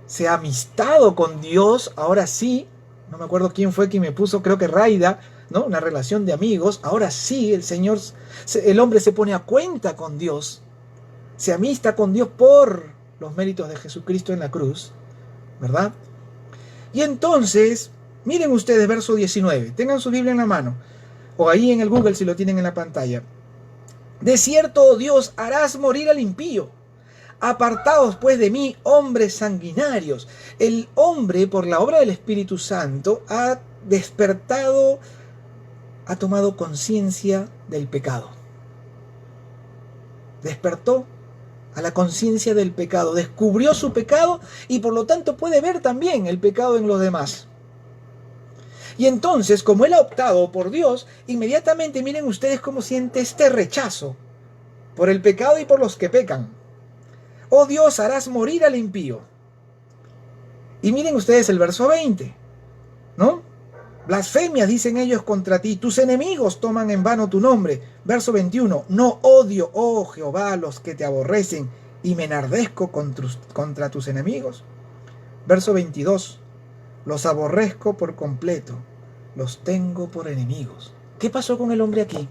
se ha amistado con Dios, ahora sí. No me acuerdo quién fue quien me puso, creo que Raida, ¿no? Una relación de amigos. Ahora sí, el hombre se pone a cuenta con Dios, se amista con Dios por los méritos de Jesucristo en la cruz, ¿verdad? Y entonces, miren ustedes verso 19, tengan su Biblia en la mano, o ahí en el Google si lo tienen en la pantalla. De cierto, oh Dios, harás morir al impío. Apartaos pues de mí, hombres sanguinarios. El hombre, por la obra del Espíritu Santo, ha despertado, ha tomado conciencia del pecado. Despertó a la conciencia del pecado, descubrió su pecado y por lo tanto puede ver también el pecado en los demás. Y entonces, como él ha optado por Dios, inmediatamente miren ustedes cómo siente este rechazo por el pecado y por los que pecan. Oh Dios, harás morir al impío. Y miren ustedes el verso 20, ¿no? Blasfemias dicen ellos contra ti, tus enemigos toman en vano tu nombre. Verso 21, no odio, oh Jehová, a los que te aborrecen, y me enardezco contra tus enemigos. Verso 22, los aborrezco por completo, los tengo por enemigos. ¿Qué pasó con el hombre aquí?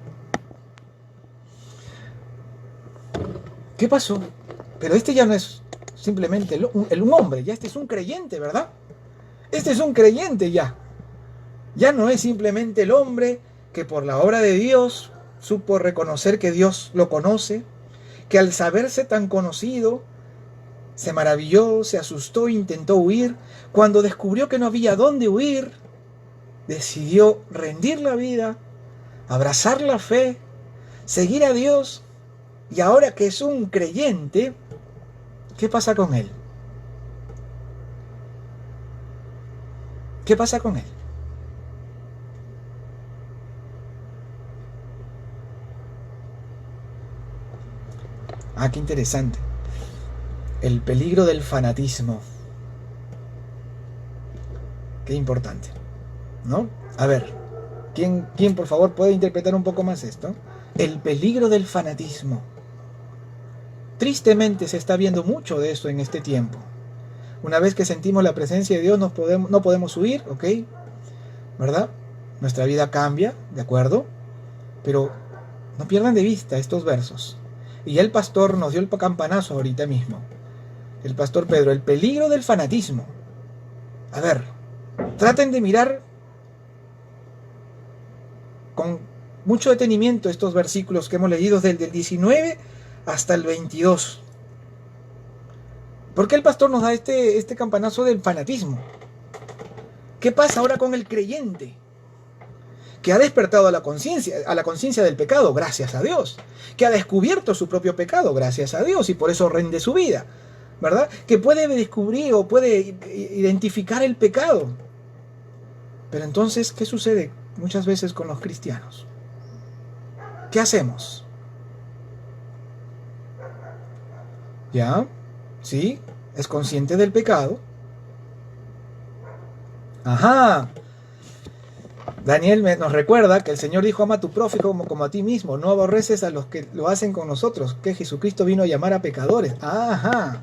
¿Qué pasó? Pero este ya no es simplemente un hombre, ya este es un creyente, ¿verdad? Este es un creyente ya. Ya no es simplemente el hombre que por la obra de Dios supo reconocer que Dios lo conoce, que al saberse tan conocido se maravilló, se asustó, intentó huir. Cuando descubrió que no había dónde huir, decidió rendir la vida, abrazar la fe, seguir a Dios. Y ahora que es un creyente, ¿qué pasa con él? ¿Qué pasa con él? Ah, qué interesante. El peligro del fanatismo. Qué importante, ¿no? A ver, ¿quién por favor puede interpretar un poco más esto? El peligro del fanatismo. Tristemente se está viendo mucho de eso en este tiempo. Una vez que sentimos la presencia de Dios no podemos huir, ¿ok? ¿Verdad? Nuestra vida cambia, ¿de acuerdo? Pero no pierdan de vista estos versos. Y ya el pastor nos dio el campanazo ahorita mismo. El pastor Pedro, el peligro del fanatismo. A ver, traten de mirar con mucho detenimiento estos versículos que hemos leído desde el 19 hasta el 22. ¿Por qué el pastor nos da este campanazo del fanatismo? ¿Qué pasa ahora con el creyente? Que ha despertado a la conciencia del pecado, gracias a Dios. Que ha descubierto su propio pecado, gracias a Dios, y por eso rinde su vida, ¿verdad? Que puede descubrir o puede identificar el pecado. Pero entonces, ¿qué sucede muchas veces con los cristianos? ¿Qué hacemos? ¿Ya? ¿Sí? ¿Es consciente del pecado? Ajá. Daniel nos recuerda que el Señor dijo, ama a tu prójimo como a ti mismo, no aborreces a los que lo hacen con nosotros, que Jesucristo vino a llamar a pecadores. Ajá.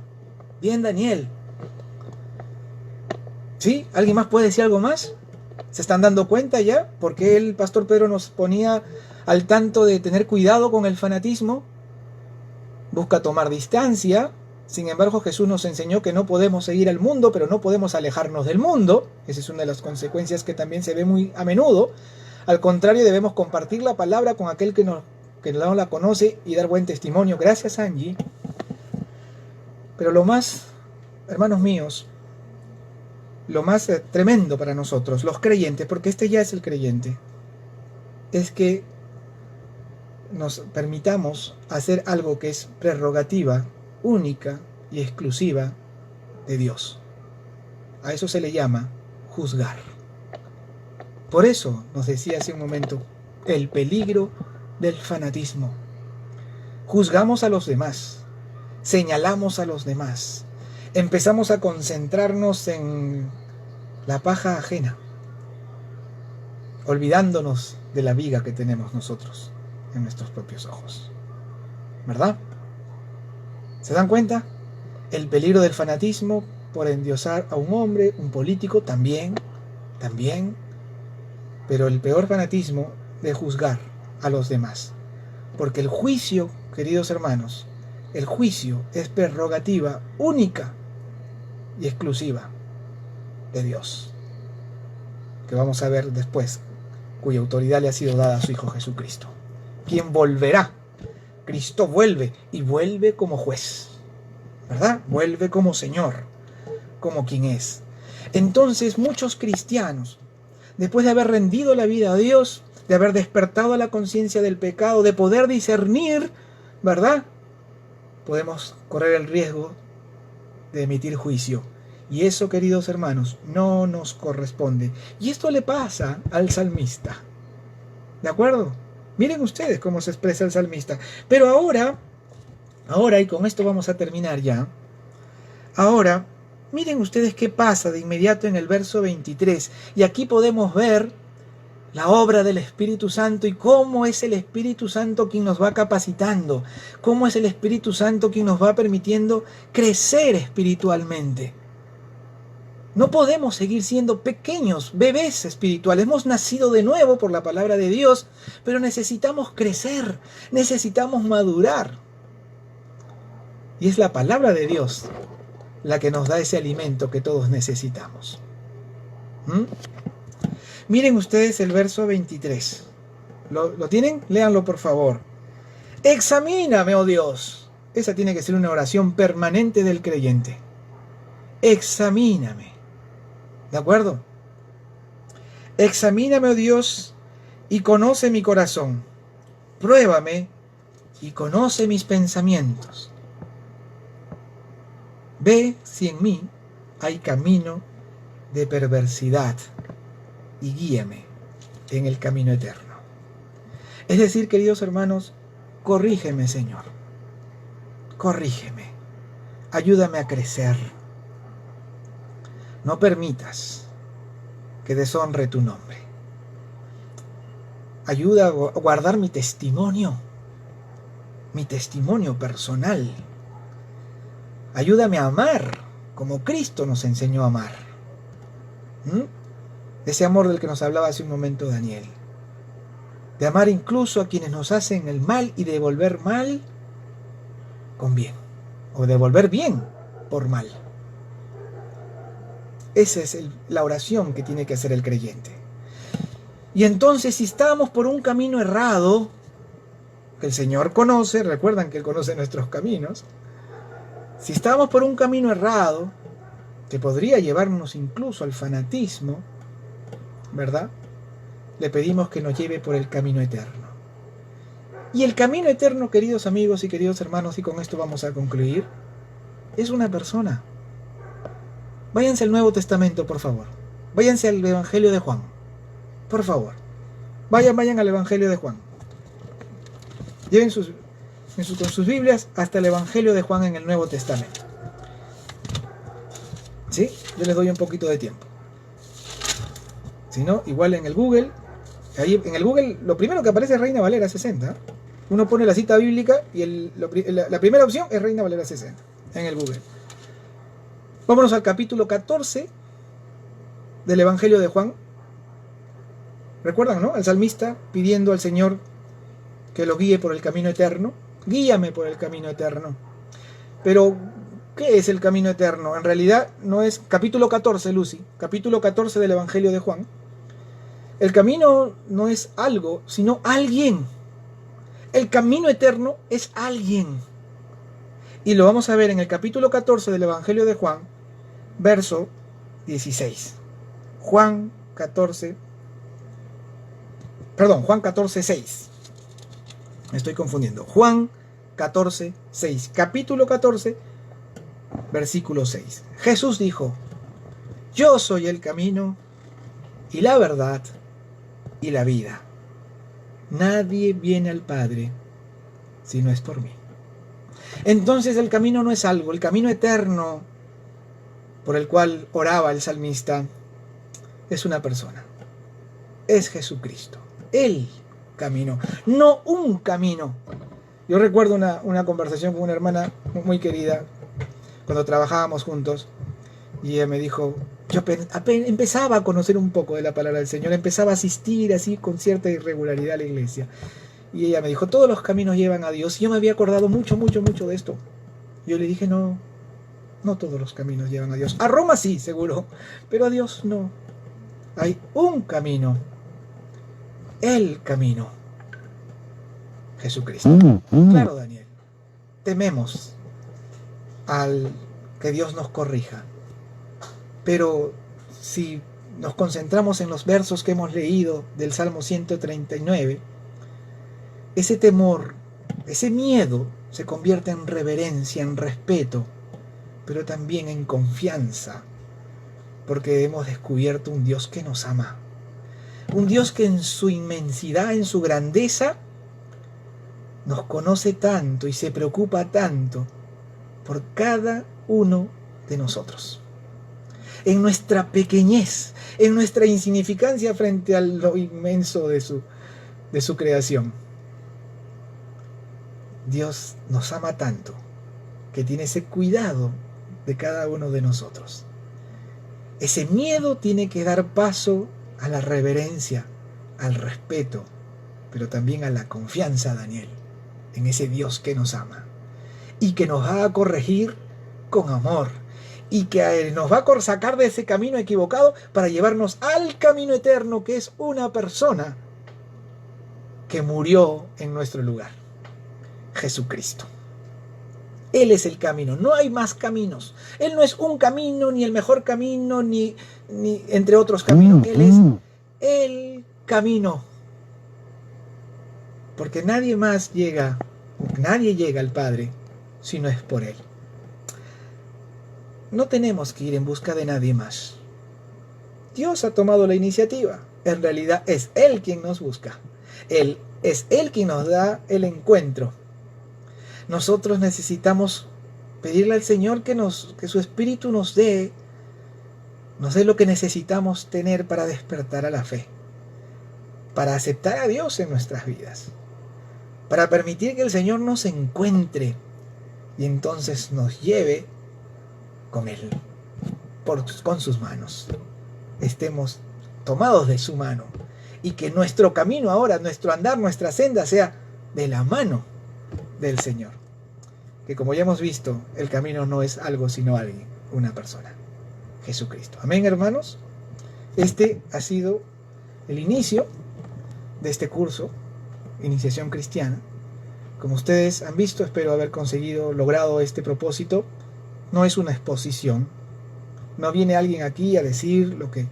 Bien, Daniel. ¿Sí? ¿Alguien más puede decir algo más? ¿Se están dando cuenta ya? ¿Por qué el pastor Pedro nos ponía al tanto de tener cuidado con el fanatismo? Busca tomar distancia. Sin embargo, Jesús nos enseñó que no podemos seguir al mundo, pero no podemos alejarnos del mundo. Esa es una de las consecuencias que también se ve muy a menudo. Al contrario, debemos compartir la palabra con aquel que no la conoce y dar buen testimonio. Gracias, Angie. Pero lo más, hermanos míos, lo más tremendo para nosotros, los creyentes, porque este ya es el creyente, es que nos permitamos hacer algo que es prerrogativa única y exclusiva de Dios. A eso se le llama juzgar. Por eso nos decía hace un momento el peligro del fanatismo. Juzgamos a los demás, señalamos a los demás, empezamos a concentrarnos en la paja ajena, olvidándonos de la viga que tenemos nosotros en nuestros propios ojos. ¿Verdad? ¿Se dan cuenta? El peligro del fanatismo por endiosar a un hombre, un político, también, pero el peor fanatismo de juzgar a los demás. Porque el juicio, queridos hermanos, el juicio es prerrogativa única y exclusiva de Dios, que vamos a ver después, cuya autoridad le ha sido dada a su Hijo Jesucristo, quien volverá. Cristo vuelve, y vuelve como juez, ¿verdad? Vuelve como Señor, como quien es. Entonces muchos cristianos, después de haber rendido la vida a Dios, de haber despertado a la conciencia del pecado, de poder discernir, ¿verdad?, podemos correr el riesgo de emitir juicio. Y eso, queridos hermanos, no nos corresponde. Y esto le pasa al salmista. ¿De acuerdo? Miren ustedes cómo se expresa el salmista. Pero ahora, y con esto vamos a terminar ya. Ahora, miren ustedes qué pasa de inmediato en el verso 23. Y aquí podemos ver la obra del Espíritu Santo y cómo es el Espíritu Santo quien nos va capacitando, cómo es el Espíritu Santo quien nos va permitiendo crecer espiritualmente. No podemos seguir siendo pequeños bebés espirituales. Hemos nacido de nuevo por la palabra de Dios, pero necesitamos crecer, necesitamos madurar. Y es la palabra de Dios la que nos da ese alimento que todos necesitamos. Miren ustedes el verso 23. ¿Lo tienen? Léanlo por favor. Examíname, oh Dios. Esa tiene que ser una oración permanente del creyente. Examíname. ¿De acuerdo? Examíname, oh Dios, y conoce mi corazón. Pruébame y conoce mis pensamientos. Ve si en mí hay camino de perversidad y guíame en el camino eterno. Es decir, queridos hermanos, corrígeme, Señor. Corrígeme. Ayúdame a crecer. No permitas que deshonre tu nombre. Ayuda a guardar mi testimonio personal. Ayúdame a amar como Cristo nos enseñó a amar. Ese amor del que nos hablaba hace un momento Daniel. De amar incluso a quienes nos hacen el mal y devolver mal con bien. O devolver bien por mal. Esa es la oración que tiene que hacer el creyente. Y entonces, si estamos por un camino errado, que el Señor conoce, recuerdan que Él conoce nuestros caminos, si estamos por un camino errado, que podría llevarnos incluso al fanatismo, ¿verdad?, le pedimos que nos lleve por el camino eterno. Y el camino eterno, queridos amigos y queridos hermanos, y con esto vamos a concluir, es una persona. Váyanse al Nuevo Testamento, por favor. Váyanse al Evangelio de Juan. Por favor. Vayan al Evangelio de Juan. Lleven con sus Biblias hasta el Evangelio de Juan en el Nuevo Testamento. ¿Sí? Yo les doy un poquito de tiempo. Si no, igual en el Google. Ahí en el Google lo primero que aparece es Reina Valera 60. Uno pone la cita bíblica y la primera opción es Reina Valera 60 en el Google. Vámonos al capítulo 14 del Evangelio de Juan. ¿Recuerdan, no? Al salmista pidiendo al Señor que lo guíe por el camino eterno. Guíame por el camino eterno. Pero, ¿qué es el camino eterno? En realidad no es... Capítulo 14, Lucy. Capítulo 14 del Evangelio de Juan. El camino no es algo, sino alguien. El camino eterno es alguien. Y lo vamos a ver en el capítulo 14 del Evangelio de Juan, verso 16. Juan 14, 6. Me estoy confundiendo. Juan 14, 6. Capítulo 14, versículo 6. Jesús dijo: yo soy el camino y la verdad y la vida. Nadie viene al Padre si no es por mí. Entonces el camino no es algo, el camino eterno por el cual oraba el salmista es una persona. Es Jesucristo. El camino, no un camino. Yo recuerdo una conversación con una hermana muy querida cuando trabajábamos juntos, Y ella me dijo, yo apenas empezaba a conocer un poco de la palabra del Señor, empezaba a asistir así con cierta irregularidad a la iglesia. Y ella me dijo, todos los caminos llevan a Dios. Y yo me había acordado mucho de esto. Yo le dije, no, no todos los caminos llevan a Dios. A Roma sí, seguro, pero a Dios no. Hay un camino, el camino, Jesucristo. Claro, Daniel, tememos al que Dios nos corrija, pero si nos concentramos en los versos que hemos leído del Salmo 139, ese temor, ese miedo se convierte en reverencia, en respeto, pero también en confianza, porque hemos descubierto un Dios que nos ama, un Dios que en su inmensidad, en su grandeza, nos conoce tanto y se preocupa tanto por cada uno de nosotros. En nuestra pequeñez, en nuestra insignificancia frente a lo inmenso de su creación. Dios nos ama tanto que tiene ese cuidado de cada uno de nosotros. Ese miedo tiene que dar paso a la reverencia, al respeto, pero también a la confianza, Daniel, en ese Dios que nos ama y que nos va a corregir con amor y que nos va a sacar de ese camino equivocado para llevarnos al camino eterno, que es una persona que murió en nuestro lugar, Jesucristo. Él es el camino, no hay más caminos. Él no es un camino, ni el mejor camino, ni entre otros caminos. Él es el camino. Porque nadie llega al Padre si no es por Él. No tenemos que ir en busca de nadie más. Dios ha tomado la iniciativa. En realidad es Él quien nos busca. Es Él quien nos da el encuentro. Nosotros necesitamos pedirle al Señor que su Espíritu nos dé lo que necesitamos tener para despertar a la fe, para aceptar a Dios en nuestras vidas, para permitir que el Señor nos encuentre y entonces nos lleve con Él, con sus manos. Estemos tomados de su mano y que nuestro camino ahora, nuestro andar, nuestra senda sea de la mano del Señor. Que como ya hemos visto, el camino no es algo sino alguien, una persona, Jesucristo. Amén, hermanos. Este ha sido el inicio de este curso, Iniciación Cristiana. Como ustedes han visto, espero haber logrado este propósito. No es una exposición. No viene alguien aquí a decir lo que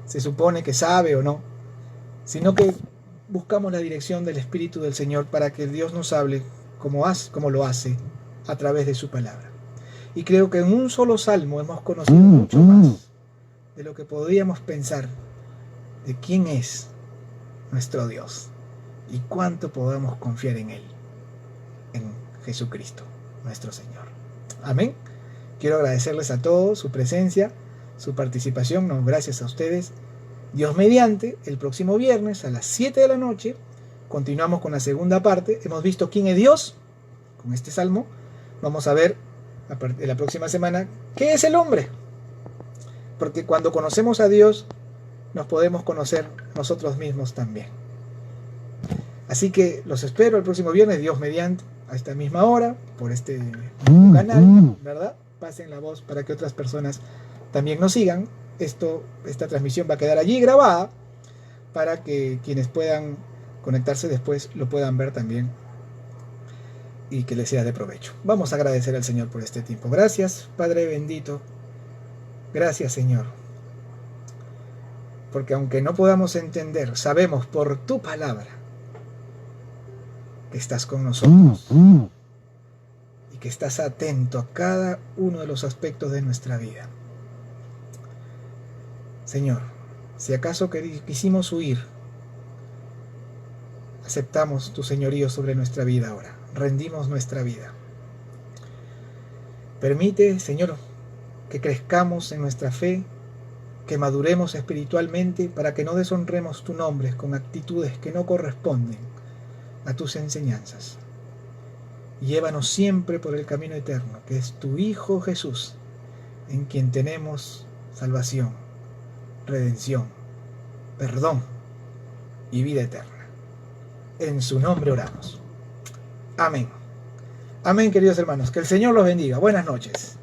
se supone que sabe o no, sino que buscamos la dirección del Espíritu del Señor para que Dios nos hable como lo hace a través de su palabra. Y creo que en un solo salmo hemos conocido mucho más de lo que podríamos pensar de quién es nuestro Dios y cuánto podamos confiar en Él, en Jesucristo, nuestro Señor. Amén. Quiero agradecerles a todos su presencia, su participación. No, gracias a ustedes. Dios mediante, el próximo viernes a las 7 de la noche continuamos con la segunda parte. Hemos visto quién es Dios con este salmo. Vamos a ver de la próxima semana qué es el hombre, porque cuando conocemos a Dios nos podemos conocer nosotros mismos también. Así que los espero el próximo viernes, Dios mediante, a esta misma hora, por este canal, ¿verdad? Pasen la voz para que otras personas también nos sigan. Esta transmisión va a quedar allí grabada para que quienes puedan conectarse después lo puedan ver también y que les sea de provecho. Vamos a agradecer al Señor por este tiempo. Gracias, Padre bendito. Gracias, Señor. Porque aunque no podamos entender, sabemos por tu palabra que estás con nosotros y que estás atento a cada uno de los aspectos de nuestra vida. Señor, si acaso quisimos huir, aceptamos tu señorío sobre nuestra vida ahora. Rendimos nuestra vida. Permite, Señor, que crezcamos en nuestra fe, que maduremos espiritualmente para que no deshonremos tu nombre con actitudes que no corresponden a tus enseñanzas. Llévanos siempre por el camino eterno, que es tu Hijo Jesús, en quien tenemos salvación, redención, perdón y vida eterna. En su nombre oramos. Amén. Amén, queridos hermanos. Que el Señor los bendiga. Buenas noches.